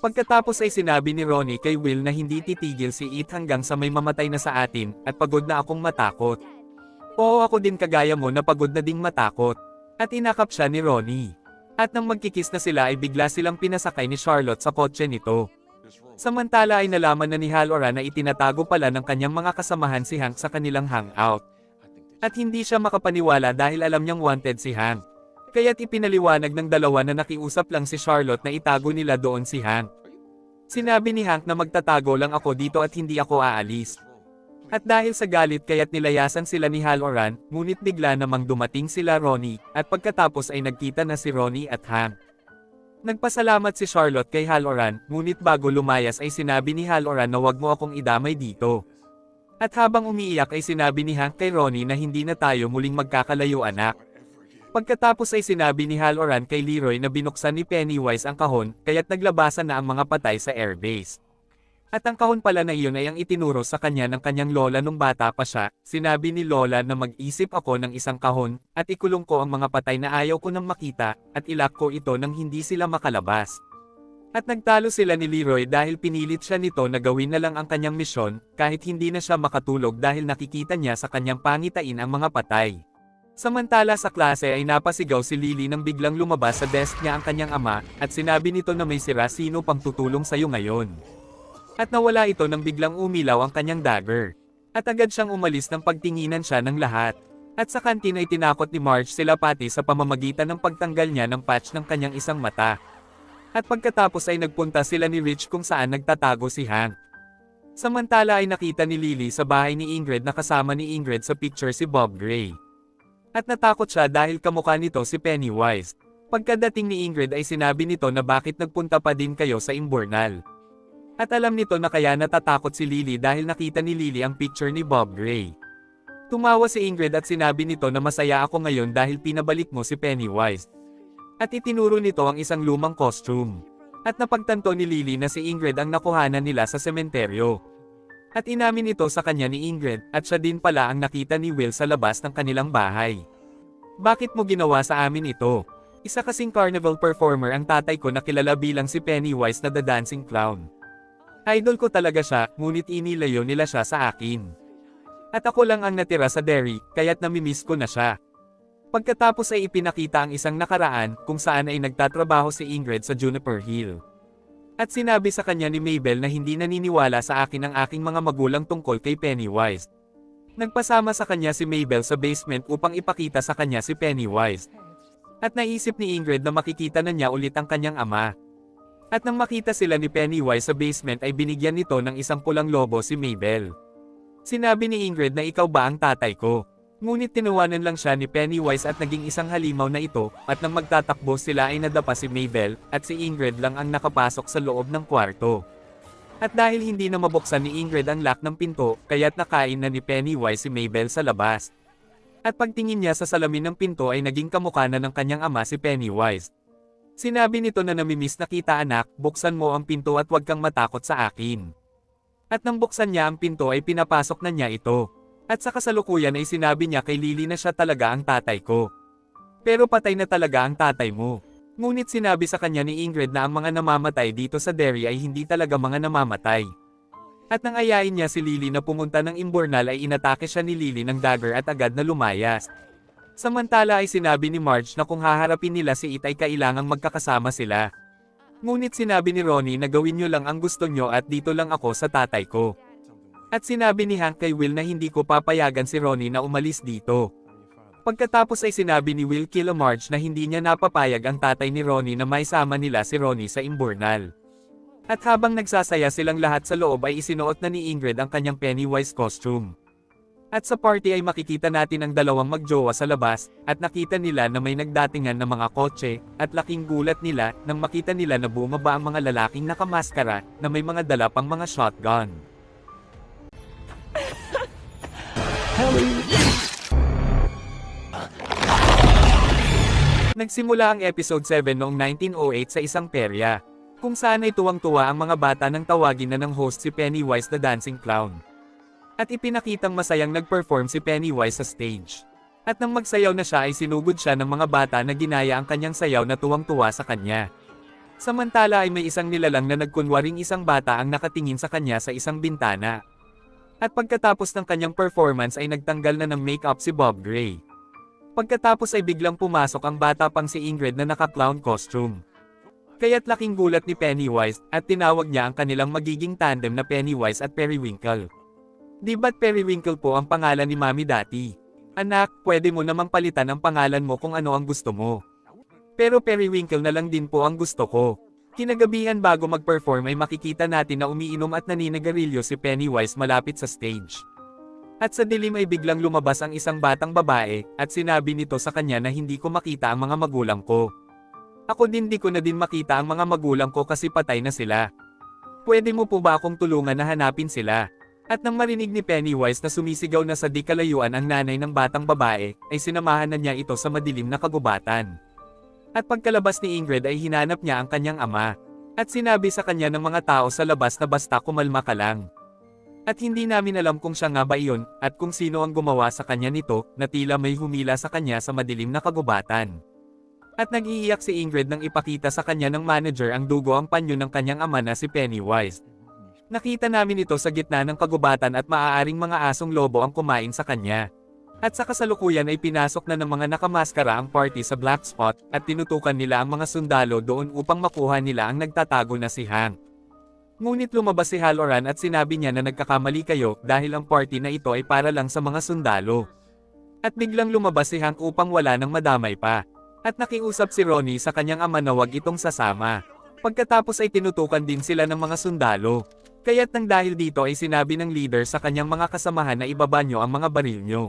Pagkatapos ay sinabi ni Ronnie kay Will na hindi titigil si It hanggang sa may mamatay na sa atin, at pagod na akong matakot. Oo, ako din kagaya mo na pagod na ding matakot. At inakap siya ni Ronnie. At nang magkikis na sila ay bigla silang pinasakay ni Charlotte sa kotse nito. Samantala ay nalaman na ni Halloran na itinatago pala ng kanyang mga kasamahan si Hank sa kanilang hangout. At hindi siya makapaniwala dahil alam niyang wanted si Hank. Kaya't ipinaliwanag ng dalawa na nakiusap lang si Charlotte na itago nila doon si Hank. Sinabi ni Hank na magtatago lang ako dito at hindi ako aalis. At dahil sa galit kaya't nilayasan sila ni Halloran, ngunit bigla namang dumating sila Ronnie, at pagkatapos ay nagkita na si Ronnie at Hank. Nagpasalamat si Charlotte kay Halloran, ngunit bago lumayas ay sinabi ni Halloran na wag mo akong idamay dito. At habang umiiyak ay sinabi ni Hank kay Ronnie na hindi na tayo muling magkakalayo anak. Pagkatapos ay sinabi ni Halloran kay Leroy na binuksan ni Pennywise ang kahon, kaya't naglabasan na ang mga patay sa airbase. At ang kahon pala na iyon ay ang itinuro sa kanya ng kanyang lola nung bata pa siya. Sinabi ni Lola na mag-isip ako ng isang kahon, at ikulong ko ang mga patay na ayaw ko nang makita, at ilak ko ito nang hindi sila makalabas. At nagtalo sila ni Leroy dahil pinilit siya nito na gawin na lang ang kanyang misyon, kahit hindi na siya makatulog dahil nakikita niya sa kanyang pangitain ang mga patay. Samantala sa klase ay napasigaw si Lily nang biglang lumabas sa desk niya ang kanyang ama, at sinabi nito na may sira sino pang tutulong sayo ngayon. At nawala ito nang biglang umilaw ang kanyang dagger. At agad siyang umalis nang pagtinginan siya ng lahat. At sa kantin ay tinakot ni Marge sila pati sa pamamagitan ng pagtanggal niya ng patch ng kanyang isang mata. At pagkatapos ay nagpunta sila ni Rich kung saan nagtatago si Hank. Samantala ay nakita ni Lily sa bahay ni Ingrid na kasama ni Ingrid sa picture si Bob Gray. At natakot siya dahil kamukha nito si Pennywise. Pagkadating ni Ingrid ay sinabi nito na bakit nagpunta pa din kayo sa imburnal. At alam nito na kaya natatakot si Lily dahil nakita ni Lily ang picture ni Bob Gray. Tumawa si Ingrid at sinabi nito na masaya ako ngayon dahil pinabalik mo si Pennywise. At itinuro nito ang isang lumang costume. At napagtanto ni Lily na si Ingrid ang nakuhanan nila sa sementeryo. At inamin ito sa kanya ni Ingrid, at siya din pala ang nakita ni Will sa labas ng kanilang bahay. Bakit mo ginawa sa amin ito? Isa kasing carnival performer ang tatay ko na kilala bilang si Pennywise na The Dancing Clown. Idol ko talaga siya, ngunit inilayo nila siya sa akin. At ako lang ang natira sa dairy, kaya't namimiss ko na siya. Pagkatapos ay ipinakita ang isang nakaraan, kung saan ay nagtatrabaho si Ingrid sa Juniper Hill. At sinabi sa kanya ni Mabel na hindi naniniwala sa akin ang aking mga magulang tungkol kay Pennywise. Nagpasama sa kanya si Mabel sa basement upang ipakita sa kanya si Pennywise. At naisip ni Ingrid na makikita na niya ulit ang kanyang ama. At nang makita sila ni Pennywise sa basement ay binigyan nito ng isang pulang lobo si Mabel. Sinabi ni Ingrid na ikaw ba ang tatay ko? Ngunit tinuwanan lang siya ni Pennywise at naging isang halimaw na ito, at nang magtatakbo sila ay nadapa si Mabel, at si Ingrid lang ang nakapasok sa loob ng kwarto. At dahil hindi na mabuksan ni Ingrid ang lock ng pinto, kaya't nakain na ni Pennywise si Mabel sa labas. At pagtingin niya sa salamin ng pinto ay naging kamukha na ng kanyang ama si Pennywise. Sinabi nito na namimiss na kita anak, buksan mo ang pinto at huwag kang matakot sa akin. At nang buksan niya ang pinto ay pinapasok na niya ito. At sa kasalukuyan ay sinabi niya kay Lily na siya talaga ang tatay ko. Pero patay na talaga ang tatay mo. Ngunit sinabi sa kanya ni Ingrid na ang mga namamatay dito sa dairy ay hindi talaga mga namamatay. At nang ayain niya si Lily na pumunta ng imburnal ay inatake siya ni Lily ng dagger at agad na lumayas. Samantala ay sinabi ni Marge na kung haharapin nila si It ay kailangang magkakasama sila. Ngunit sinabi ni Ronnie na gawin niyo lang ang gusto niyo at dito lang ako sa tatay ko. At sinabi ni Hank kay Will na hindi ko papayagan si Ronnie na umalis dito. Pagkatapos ay sinabi ni Will kila Marge na hindi niya napapayag ang tatay ni Ronnie na maisama nila si Ronnie sa imburnal. At habang nagsasaya silang lahat sa loob ay isinuot na ni Ingrid ang kanyang Pennywise costume. At sa party ay makikita natin ang dalawang magjowa sa labas, at nakita nila na may nagdatingan na mga kotse, at laking gulat nila nang makita nila na bumaba ang mga lalaking nakamaskara na may mga dala pang mga shotgun. Nagsimula ang episode 7 noong 1908 sa isang perya, kung saan ay tuwang-tuwa ang mga bata nang tawagin na ng host si Pennywise the Dancing Clown. At ipinakitang masayang nag-perform si Pennywise sa stage. At nang magsayaw na siya ay sinugod siya ng mga bata na ginaya ang kanyang sayaw na tuwang-tuwa sa kanya. Samantala ay may isang nilalang na nagkunwaring isang bata ang nakatingin sa kanya sa isang bintana. At pagkatapos ng kanyang performance ay nagtanggal na ng make-up si Bob Gray. Pagkatapos ay biglang pumasok ang bata pang si Ingrid na naka-clown costume. Kaya't laking gulat ni Pennywise at tinawag niya ang kanilang magiging tandem na Pennywise at Periwinkle. Di ba't Periwinkle po ang pangalan ni Mami dati? Anak, pwede mo namang palitan ang pangalan mo kung ano ang gusto mo. Pero Periwinkle na lang din po ang gusto ko. Kinagabihan bago mag-perform ay makikita natin na umiinom at naninagarilyo si Pennywise malapit sa stage. At sa dilim ay biglang lumabas ang isang batang babae, at sinabi nito sa kanya na hindi ko makita ang mga magulang ko. Ako din di ko na din makita ang mga magulang ko kasi patay na sila. Pwede mo po ba akong tulungan na hanapin sila? At nang marinig ni Pennywise na sumisigaw na sa di kalayuan ang nanay ng batang babae, ay sinamahan na niya ito sa madilim na kagubatan. At pagkalabas ni Ingrid ay hinanap niya ang kanyang ama. At sinabi sa kanya ng mga tao sa labas na basta kumalma ka lang. At hindi namin alam kung siya nga ba iyon, at kung sino ang gumawa sa kanya nito, na tila may humila sa kanya sa madilim na kagubatan. At nag-iiyak si Ingrid nang ipakita sa kanya ng manager ang dugo ang panyo ng kanyang ama na si Pennywise. Nakita namin ito sa gitna ng kagubatan at maaaring mga asong lobo ang kumain sa kanya. At sa kasalukuyan ay pinasok na ng mga nakamaskara ang party sa Black Spot, at tinutukan nila ang mga sundalo doon upang makuha nila ang nagtatago na si Hank. Ngunit lumabas si Halloran at sinabi niya na nagkakamali kayo dahil ang party na ito ay para lang sa mga sundalo. At biglang lumabas si Hank upang wala nang madamay pa. At nakiusap si Ronnie sa kanyang ama na wag itong sasama. Pagkatapos ay tinutukan din sila ng mga sundalo. Kaya't nang dahil dito ay sinabi ng leader sa kanyang mga kasamahan na ibaba nyo ang mga baril nyo.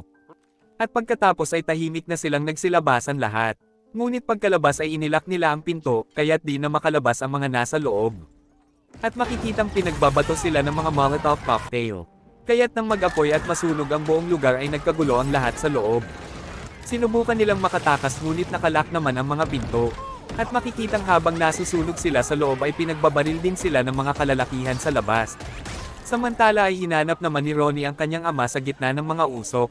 At pagkatapos ay tahimik na silang nagsilabasan lahat. Ngunit pagkalabas ay inilak nila ang pinto, kaya't di na makalabas ang mga nasa loob. At makikitang pinagbabato sila ng mga Molotov cocktail. Kaya't nang mag-apoy at masunog ang buong lugar ay nagkagulo ang lahat sa loob. Sinubukan nilang makatakas ngunit nakalak naman ang mga pinto. At makikitang habang nasusunog sila sa loob ay pinagbabaril din sila ng mga kalalakihan sa labas. Samantala ay hinanap naman ni Ronnie ang kanyang ama sa gitna ng mga usok.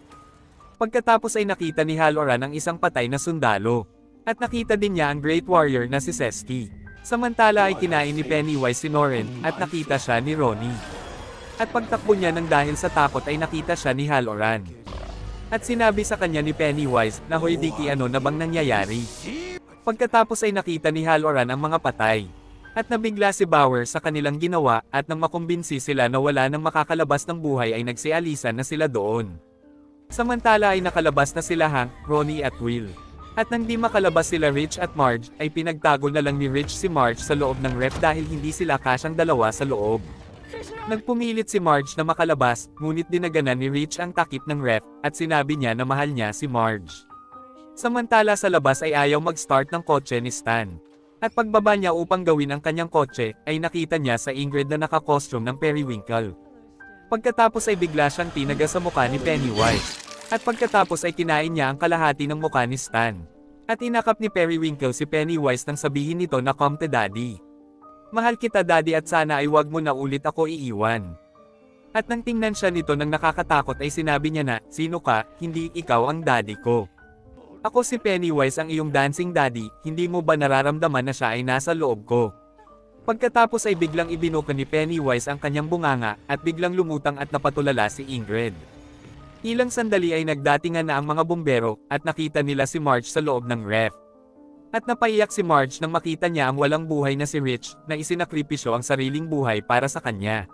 Pagkatapos ay nakita ni Halloran ang isang patay na sundalo. At nakita din niya ang Great Warrior na si Sesky. Samantala ay kinain ni Pennywise si Norrin at nakita siya ni Ronnie. At pagtakbo niya nang dahil sa takot ay nakita siya ni Halloran. At sinabi sa kanya ni Pennywise na hoy Diki ano na bang nangyayari? Pagkatapos ay nakita ni Halloran ang mga patay. At nabigla si Bauer sa kanilang ginawa at nang makumbinsi sila na wala nang makakalabas ng buhay ay nagsialisan na sila doon. Samantala ay nakalabas na sila Hank, Ronnie at Will. At nang di makalabas sila Rich at Marge ay pinagtago na lang ni Rich si Marge sa loob ng ref dahil hindi sila kasyang dalawa sa loob. Nagpumilit si Marge na makalabas, ngunit dinaganan ni Rich ang takip ng ref at sinabi niya na mahal niya si Marge. Samantala sa labas ay ayaw mag-start ng kotse ni Stan. At pagbaba niya upang gawin ang kanyang kotse, ay nakita niya sa Ingrid na naka-costume ng Periwinkle. Pagkatapos ay bigla siyang tinaga sa mukha ni Pennywise. At pagkatapos ay kinain niya ang kalahati ng mukha ni Stan. At inakap ni Periwinkle si Pennywise nang sabihin nito na come to daddy. Mahal kita daddy at sana ay wag mo na ulit ako iiwan. At nang tingnan siya nito nang nakakatakot ay sinabi niya na, sino ka, hindi ikaw ang daddy ko. Ako si Pennywise ang iyong dancing daddy, hindi mo ba nararamdaman na siya ay nasa loob ko? Pagkatapos ay biglang ibinuka ni Pennywise ang kanyang bunganga, at biglang lumutang at napatulala si Ingrid. Ilang sandali ay nagdatingan na ang mga bumbero, at nakita nila si Marge sa loob ng ref. At napaiyak si Marge nang makita niya ang walang buhay na si Rich, na isinakripisyo ang sariling buhay para sa kanya.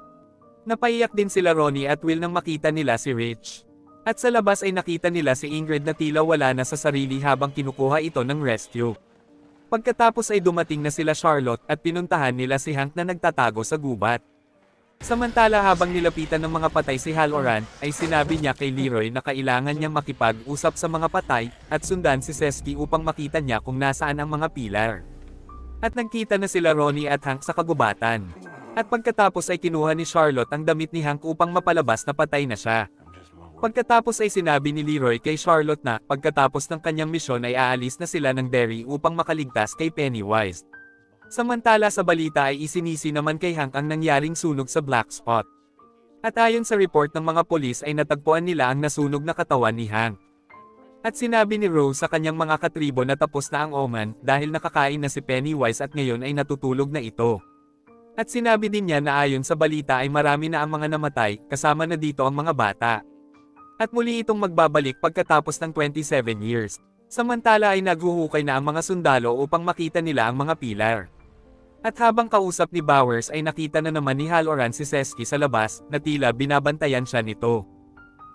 Napaiyak din sila Ronnie at Will nang makita nila si Rich. At sa labas ay nakita nila si Ingrid na tila wala na sa sarili habang kinukuha ito ng rescue. Pagkatapos ay dumating na sila Charlotte at pinuntahan nila si Hank na nagtatago sa gubat. Samantala habang nilapitan ng mga patay si Halloran, ay sinabi niya kay Leroy na kailangan niyang makipag-usap sa mga patay, at sundan si Sesky upang makita niya kung nasaan ang mga pilar. At nagkita na sila Ronnie at Hank sa kagubatan. At pagkatapos ay kinuha ni Charlotte ang damit ni Hank upang mapalabas na patay na siya. Pagkatapos ay sinabi ni Leroy kay Charlotte na pagkatapos ng kanyang misyon ay aalis na sila ng Derry upang makaligtas kay Pennywise. Samantala sa balita ay isinisi naman kay Hank ang nangyaring sunog sa Black Spot. At ayon sa report ng mga polis ay natagpuan nila ang nasunog na katawan ni Hank. At sinabi ni Rose sa kanyang mga katribo na tapos na ang omen dahil nakakain na si Pennywise at ngayon ay natutulog na ito. At sinabi din niya na ayon sa balita ay marami na ang mga namatay, kasama na dito ang mga bata. At muli itong magbabalik pagkatapos ng 27 years. Samantala ay naghuhukay na ang mga sundalo upang makita nila ang mga pilar. At habang kausap ni Bowers ay nakita na naman ni Halloran si Sesky sa labas, na tila binabantayan siya nito.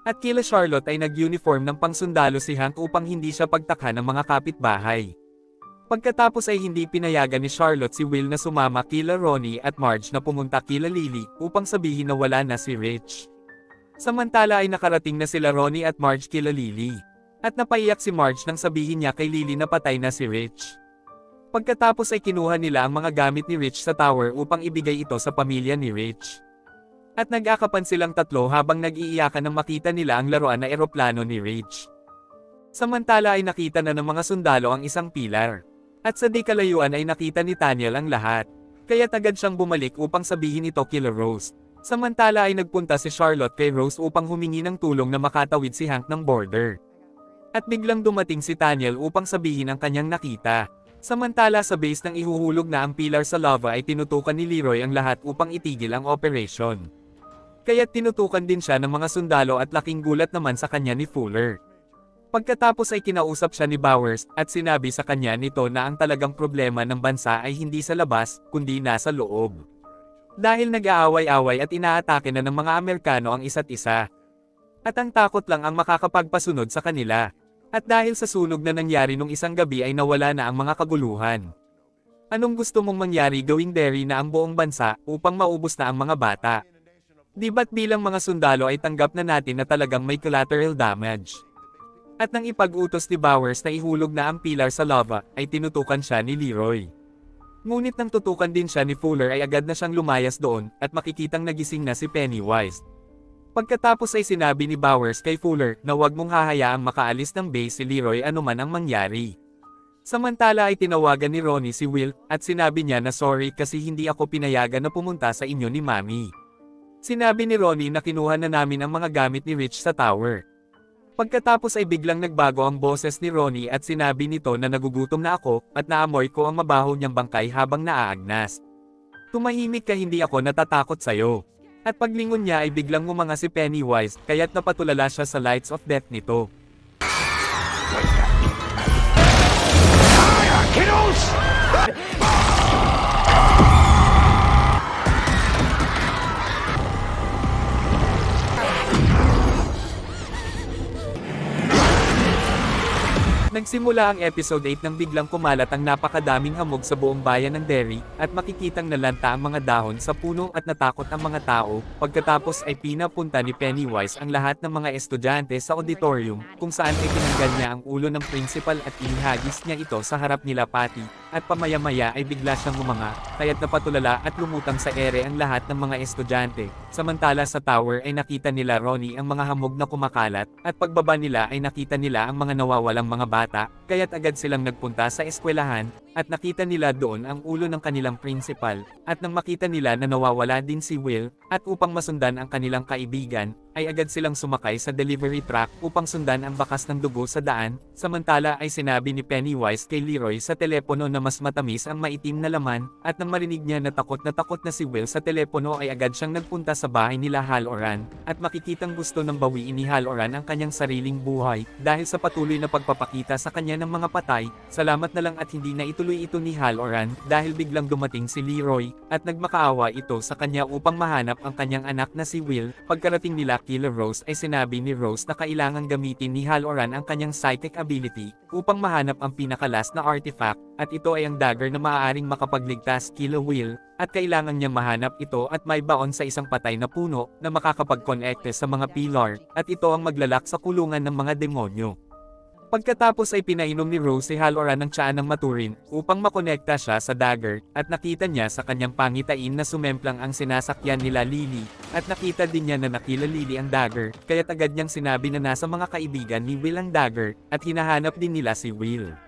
At kila Charlotte ay nag-uniform ng pangsundalo si Hank upang hindi siya pagtakhan ng mga kapitbahay. Pagkatapos ay hindi pinayagan ni Charlotte si Will na sumama kila Ronnie at Marge na pumunta kila Lily upang sabihin na wala na si Rich. Samantala ay nakarating na sila Ronnie at Marge kila Lily. At napaiyak si Marge nang sabihin niya kay Lily na patay na si Rich. Pagkatapos ay kinuha nila ang mga gamit ni Rich sa tower upang ibigay ito sa pamilya ni Rich. At nag-akapan silang tatlo habang nag-iiyakan nang makita nila ang laruan na eroplano ni Rich. Samantala ay nakita na ng mga sundalo ang isang pilar. At sa di kalayuan ay nakita ni Daniel ang lahat. Kaya agad siyang bumalik upang sabihin ito kila Rose. Samantala ay nagpunta si Charlotte kay Rose upang humingi ng tulong na makatawid si Hank ng border. At biglang dumating si Daniel upang sabihin ang kanyang nakita. Samantala sa base ng ihuhulog na ang pilar sa lava ay tinutukan ni Leroy ang lahat upang itigil ang operation. Kaya't tinutukan din siya ng mga sundalo at laking gulat naman sa kanya ni Fuller. Pagkatapos ay kinausap siya ni Bowers at sinabi sa kanya nito na ang talagang problema ng bansa ay hindi sa labas, kundi nasa loob. Dahil nag-aaway-away at inaatake na ng mga Amerikano ang isa't isa. At ang takot lang ang makakapagpasunod sa kanila. At dahil sa sunog na nangyari nung isang gabi ay nawala na ang mga kaguluhan. Anong gusto mong mangyari gawing Derry na ang buong bansa upang maubos na ang mga bata? Di ba't bilang mga sundalo ay tanggap na natin na talagang may collateral damage? At nang ipag-utos ni Bowers na ihulog na ang pilar sa lava, ay tinutukan siya ni Leroy. Ngunit nang tutukan din siya ni Fuller ay agad na siyang lumayas doon, at makikitang nagising na si Pennywise. Pagkatapos ay sinabi ni Bowers kay Fuller na huwag mong hahayaang makaalis ng base si Leroy anuman ang mangyari. Samantala ay tinawagan ni Ronnie si Will, at sinabi niya na sorry kasi hindi ako pinayagan na pumunta sa inyo ni Mami. Sinabi ni Ronnie na kinuha na namin ang mga gamit ni Rich sa tower. Pagkatapos ay biglang nagbago ang boses ni Ronnie at sinabi nito na nagugutom na ako at naamoy ko ang mabaho niyang bangkay habang naaagnas. Tumahimik ka, hindi ako natatakot sa'yo. At paglingon niya ay biglang ngumanga si Pennywise, kaya't napatulala siya sa lights of death nito. Kiddos! Nagsimula ang episode 8 nang biglang kumalat ang napakadaming hamog sa buong bayan ng Derry, at makikitang nalanta ang mga dahon sa puno at natakot ang mga tao. Pagkatapos ay pinapunta ni Pennywise ang lahat ng mga estudyante sa auditorium, kung saan ay tinanggal niya ang ulo ng principal at inihagis niya ito sa harap nila Patty, at pamaya-maya ay bigla siyang ngumanga, kaya't napatulala at lumutang sa ere ang lahat ng mga estudyante. Samantala sa tower ay nakita nila Ronnie ang mga hamog na kumakalat, at pagbaba nila ay nakita nila ang mga nawawalang mga bata, kaya't agad silang nagpunta sa eskwelahan, at nakita nila doon ang ulo ng kanilang principal, at nang makita nila na nawawala din si Will, at upang masundan ang kanilang kaibigan, ay agad silang sumakay sa delivery truck upang sundan ang bakas ng dugo sa daan, samantala ay sinabi ni Pennywise kay Leroy sa telepono na mas matamis ang maitim na laman, at nang marinig niya na takot na si Will sa telepono ay agad siyang nagpunta sa bahay nila Halloran, at makikitang gusto ng bawiin ni Halloran ang kanyang sariling buhay, dahil sa patuloy na pagpapakita sa kanya ng mga patay. Salamat na lang at hindi na ituloy ito ni Halloran, dahil biglang dumating si Leroy, at nagmakaawa ito sa kanya upang mahanap ang kanyang anak na si Will. Pagkarating nila kila Rose ay sinabi ni Rose na kailangang gamitin ni Halloran ang kanyang psychic ability, upang mahanap ang pinakalas na artifact, at ito ay ang dagger na maaaring makapagligtas kila Will, at kailangan niya mahanap ito at may baon sa isang patay na puno, na makakapag-connect sa mga pillar, at ito ang maglalak sa kulungan ng mga demonyo. Pagkatapos ay pinainom ni Rose si Halloran ng tsaa ng maturin, upang makonekta siya sa dagger, at nakita niya sa kanyang pangitain na sumemplang ang sinasakyan nila Lily, at nakita din niya na nakila Lily ang dagger, kaya't agad niyang sinabi na nasa mga kaibigan ni Will ang dagger, at hinahanap din nila si Will.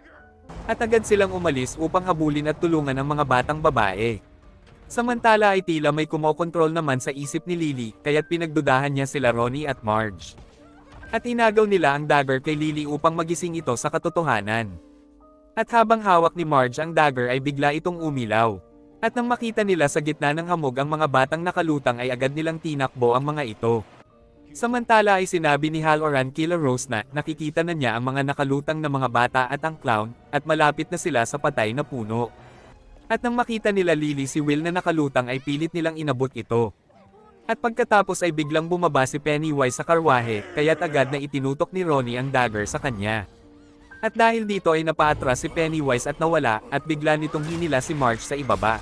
At agad silang umalis upang habulin at tulungan ang mga batang babae. Samantala ay tila may kumokontrol naman sa isip ni Lily, kaya't pinagdudahan niya sila Ronnie at Marge. At inagaw nila ang dagger kay Lily upang magising ito sa katotohanan. At habang hawak ni Marge ang dagger ay bigla itong umilaw. At nang makita nila sa gitna ng hamog ang mga batang nakalutang ay agad nilang tinakbo ang mga ito. Samantala ay sinabi ni Halloran kila Rose na nakikita na niya ang mga nakalutang na mga bata at ang clown, at malapit na sila sa patay na puno. At nang makita nila Lily si Will na nakalutang ay pilit nilang inabot ito. At pagkatapos ay biglang bumaba si Pennywise sa karwahe, kaya't agad na itinutok ni Ronnie ang dagger sa kanya. At dahil dito ay napaatras si Pennywise at nawala, at bigla nitong hinila si Marge sa ibaba.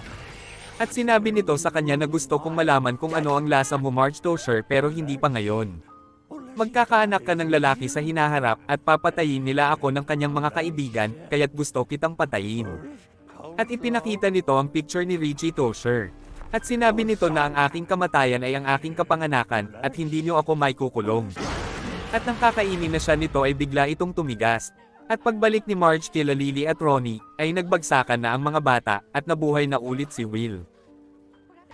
At sinabi nito sa kanya na gusto kong malaman kung ano ang lasa mo Marge Tosher pero hindi pa ngayon. Magkakaanak ka ng lalaki sa hinaharap at papatayin nila ako ng kanyang mga kaibigan, kaya't gusto kitang patayin. At ipinakita nito ang picture ni Richie Tosher. At sinabi nito na ang aking kamatayan ay ang aking kapanganakan, at hindi niyo ako may kukulong. At nang kakainin na siya nito ay bigla itong tumigas. At pagbalik ni Marge kila Lily at Ronnie, ay nagbagsakan na ang mga bata, at nabuhay na ulit si Will.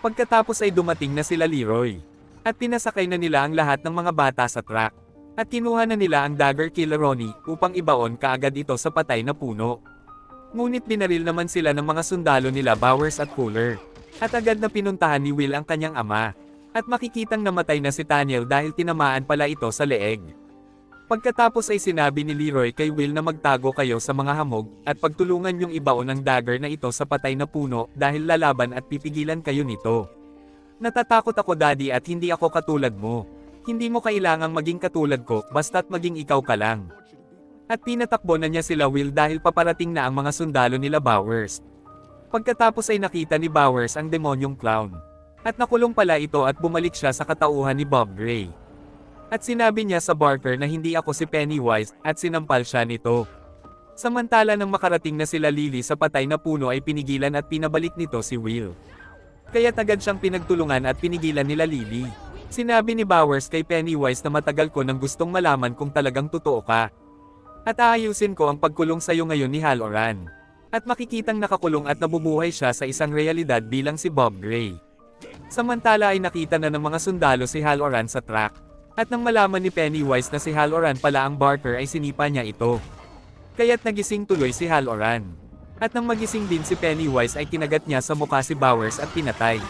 Pagkatapos ay dumating na sila Leroy. At pinasakay na nila ang lahat ng mga bata sa truck. At kinuha na nila ang dagger kila Ronnie, upang ibaon kaagad ito sa patay na puno. Ngunit binaril naman sila ng mga sundalo nila Bowers at Fuller. At agad na pinuntahan ni Will ang kanyang ama. At makikitang namatay na si Daniel dahil tinamaan pala ito sa leeg. Pagkatapos ay sinabi ni Leroy kay Will na magtago kayo sa mga hamog, at pagtulungan yung ibaon ang dagger na ito sa patay na puno dahil lalaban at pipigilan kayo nito. Natatakot ako daddy at hindi ako katulad mo. Hindi mo kailangang maging katulad ko, basta't maging ikaw ka lang. At pinatakbo na niya sila Will dahil paparating na ang mga sundalo nila Bowers. Pagkatapos ay nakita ni Bowers ang demonyong clown. At nakulong pala ito at bumalik siya sa katauhan ni Bob Gray. At sinabi niya sa Barker na hindi ako si Pennywise, at sinampal siya nito. Samantala nang makarating na sila Lily sa patay na puno ay pinigilan at pinabalik nito si Will. Kaya't agad siyang pinagtulungan at pinigilan nila Lily. Sinabi ni Bowers kay Pennywise na matagal ko nang gustong malaman kung talagang totoo ka. At aayusin ko ang pagkulong sayo ngayon ni Halloran. At makikitang nakakulong at nabubuhay siya sa isang realidad bilang si Bob Gray. Samantala ay nakita na ng mga sundalo si Halloran sa truck. At nang malaman ni Pennywise na si Halloran pala ang Barker ay sinipa niya ito. Kaya't nagising tuloy si Halloran. At nang magising din si Pennywise ay kinagat niya sa mukha si Bowers at pinatay.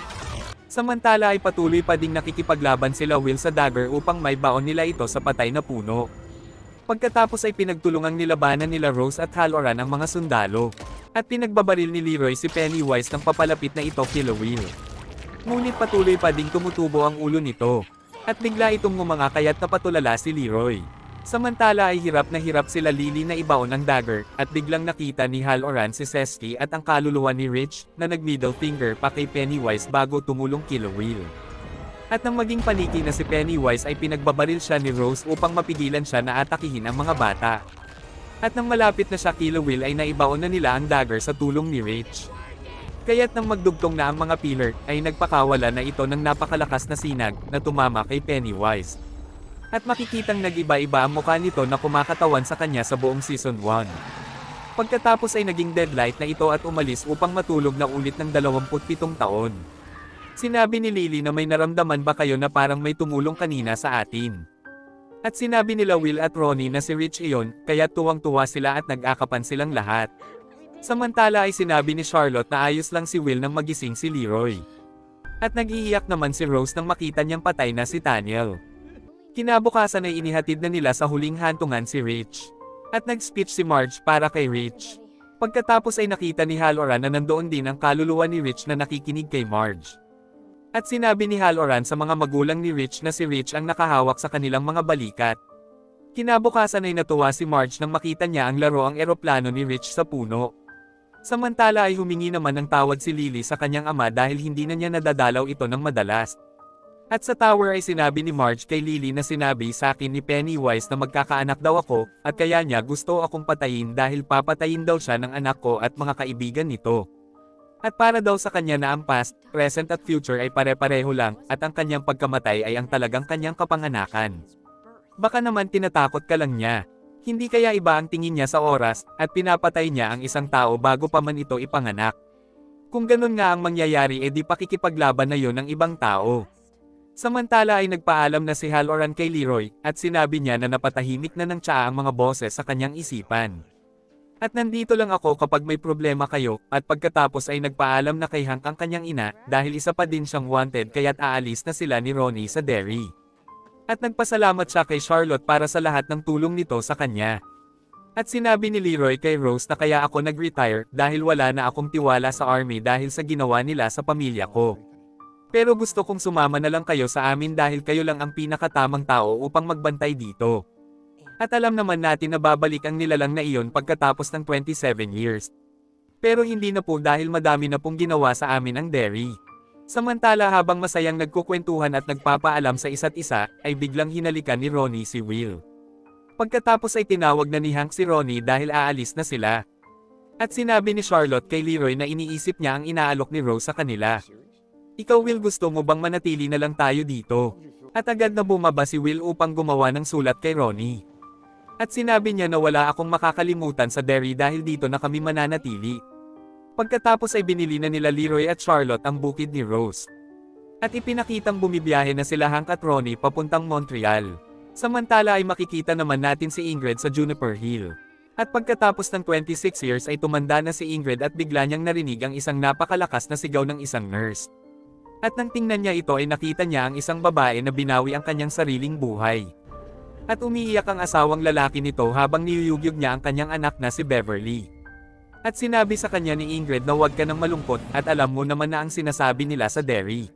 Samantala ay patuloy pa ding nakikipaglaban sila Will sa dagger upang may baon nila ito sa patay na puno. Pagkatapos ay pinagtulungang nilabanan nila Rose at Halloran ang mga sundalo. At pinagbabaril ni Leroy si Pennywise nang papalapit na ito kila Will. Ngunit patuloy pa ding tumutubo ang ulo nito. At bigla itong ngumanga kaya't napatulala si Leroy. Samantala ay hirap na hirap sila Lily na ibaon ang dagger, at biglang nakita ni Halloran si Sesky at ang kaluluwa ni Rich, na nag-middle finger pa kay Pennywise bago tumulong kila Will. At nang maging paniki na si Pennywise ay pinagbabaril siya ni Rose upang mapigilan siya na atakihin ang mga bata. At nang malapit na siya kila Will ay naibaon na nila ang dagger sa tulong ni Rich. Kaya't nang magdugtong na ang mga pillar, ay nagpakawala na ito ng napakalakas na sinag na tumama kay Pennywise. At makikitang nag-iba-iba ang mukha nito na kumakatawan sa kanya sa buong Season 1. Pagkatapos ay naging deadlight na ito at umalis upang matulog na ulit ng 27 taon. Sinabi ni Lily na may naramdaman ba kayo na parang may tumulong kanina sa atin. At sinabi nila Will at Ronnie na si Rich iyon, kaya tuwang-tuwa sila at nag-akapan silang lahat. Samantala ay sinabi ni Charlotte na ayos lang si Will nang magising si Leroy. At nag-iiyak naman si Rose nang makita niyang patay na si Daniel. Kinabukasan ay inihatid na nila sa huling hantungan si Rich. At nag-speech si Marge para kay Rich. Pagkatapos ay nakita ni Halloran na nandoon din ang kaluluwa ni Rich na nakikinig kay Marge. At sinabi ni Halloran sa mga magulang ni Rich na si Rich ang nakahawak sa kanilang mga balikat. Kinabukasan ay natuwa si Marge nang makita niya ang laro ang eroplano ni Rich sa puno. Samantala ay humingi naman ng tawad si Lily sa kanyang ama dahil hindi na niya nadadalaw ito ng madalas. At sa tower ay sinabi ni Marge kay Lily na sinabi sa akin ni Pennywise na magkakaanak daw ako, at kaya niya gusto akong patayin dahil papatayin daw siya ng anak ko at mga kaibigan nito. At para daw sa kanya na ang past, present at future ay pare-pareho lang, at ang kanyang pagkamatay ay ang talagang kanyang kapanganakan. Baka naman tinatakot ka lang niya. Hindi kaya iba ang tingin niya sa oras, at pinapatay niya ang isang tao bago pa man ito ipanganak. Kung ganun nga ang mangyayari edi pakikipaglaban na yon ng ibang tao. Samantala ay nagpaalam na si Halloran kay Leroy, at sinabi niya na napatahimik na ng tsaa ang mga boses sa kanyang isipan. At nandito lang ako kapag may problema kayo, at pagkatapos ay nagpaalam na kay Hank ang kanyang ina, dahil isa pa din siyang wanted kaya't aalis na sila ni Ronnie sa dairy. At nagpasalamat siya kay Charlotte para sa lahat ng tulong nito sa kanya. At sinabi ni Leroy kay Rose na kaya ako nag-retire dahil wala na akong tiwala sa army dahil sa ginawa nila sa pamilya ko. Pero gusto kong sumama na lang kayo sa amin dahil kayo lang ang pinakatamang tao upang magbantay dito. At alam naman natin na babalik ang nilalang na iyon pagkatapos ng 27 years. Pero hindi na po dahil madami na pong ginawa sa amin ang dairy. Samantala habang masayang nagkukwentuhan at nagpapaalam sa isa't isa, ay biglang hinalikan ni Ronnie si Will. Pagkatapos ay tinawag na ni Hank si Ronnie dahil aalis na sila. At sinabi ni Charlotte kay Leroy na iniisip niya ang inaalok ni Rose sa kanila. Ikaw Will, gusto mo bang manatili na lang tayo dito? At agad na bumaba si Will upang gumawa ng sulat kay Ronnie. At sinabi niya na wala akong makakalimutan sa dairy dahil dito na kami mananatili. Pagkatapos ay binili na nila Leroy at Charlotte ang bukid ni Rose. At ipinakitang bumibiyahe na sila Hank at Ronnie papuntang Montreal. Samantala ay makikita naman natin si Ingrid sa Juniper Hill. At pagkatapos ng 26 years ay tumanda na si Ingrid at bigla niyang narinig ang isang napakalakas na sigaw ng isang nurse. At nang tingnan niya ito ay nakita niya ang isang babae na binawi ang kanyang sariling buhay. At umiiyak ang asawang lalaki nito habang niyuyugyug niya ang kanyang anak na si Beverly. At sinabi sa kanya ni Ingrid na huwag ka nang malungkot at alam mo naman na ang sinasabi nila sa dairy.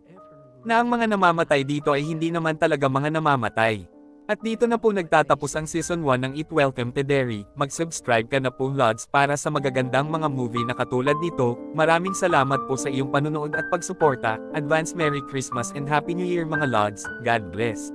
Na ang mga namamatay dito ay hindi naman talaga mga namamatay. At dito na po nagtatapos ang Season 1 ng It Welcome to Derry. Mag-subscribe ka na po Lods para sa magagandang mga movie na katulad nito. Maraming salamat po sa iyong panunood at pagsuporta. Advance Merry Christmas and Happy New Year mga Lods. God bless.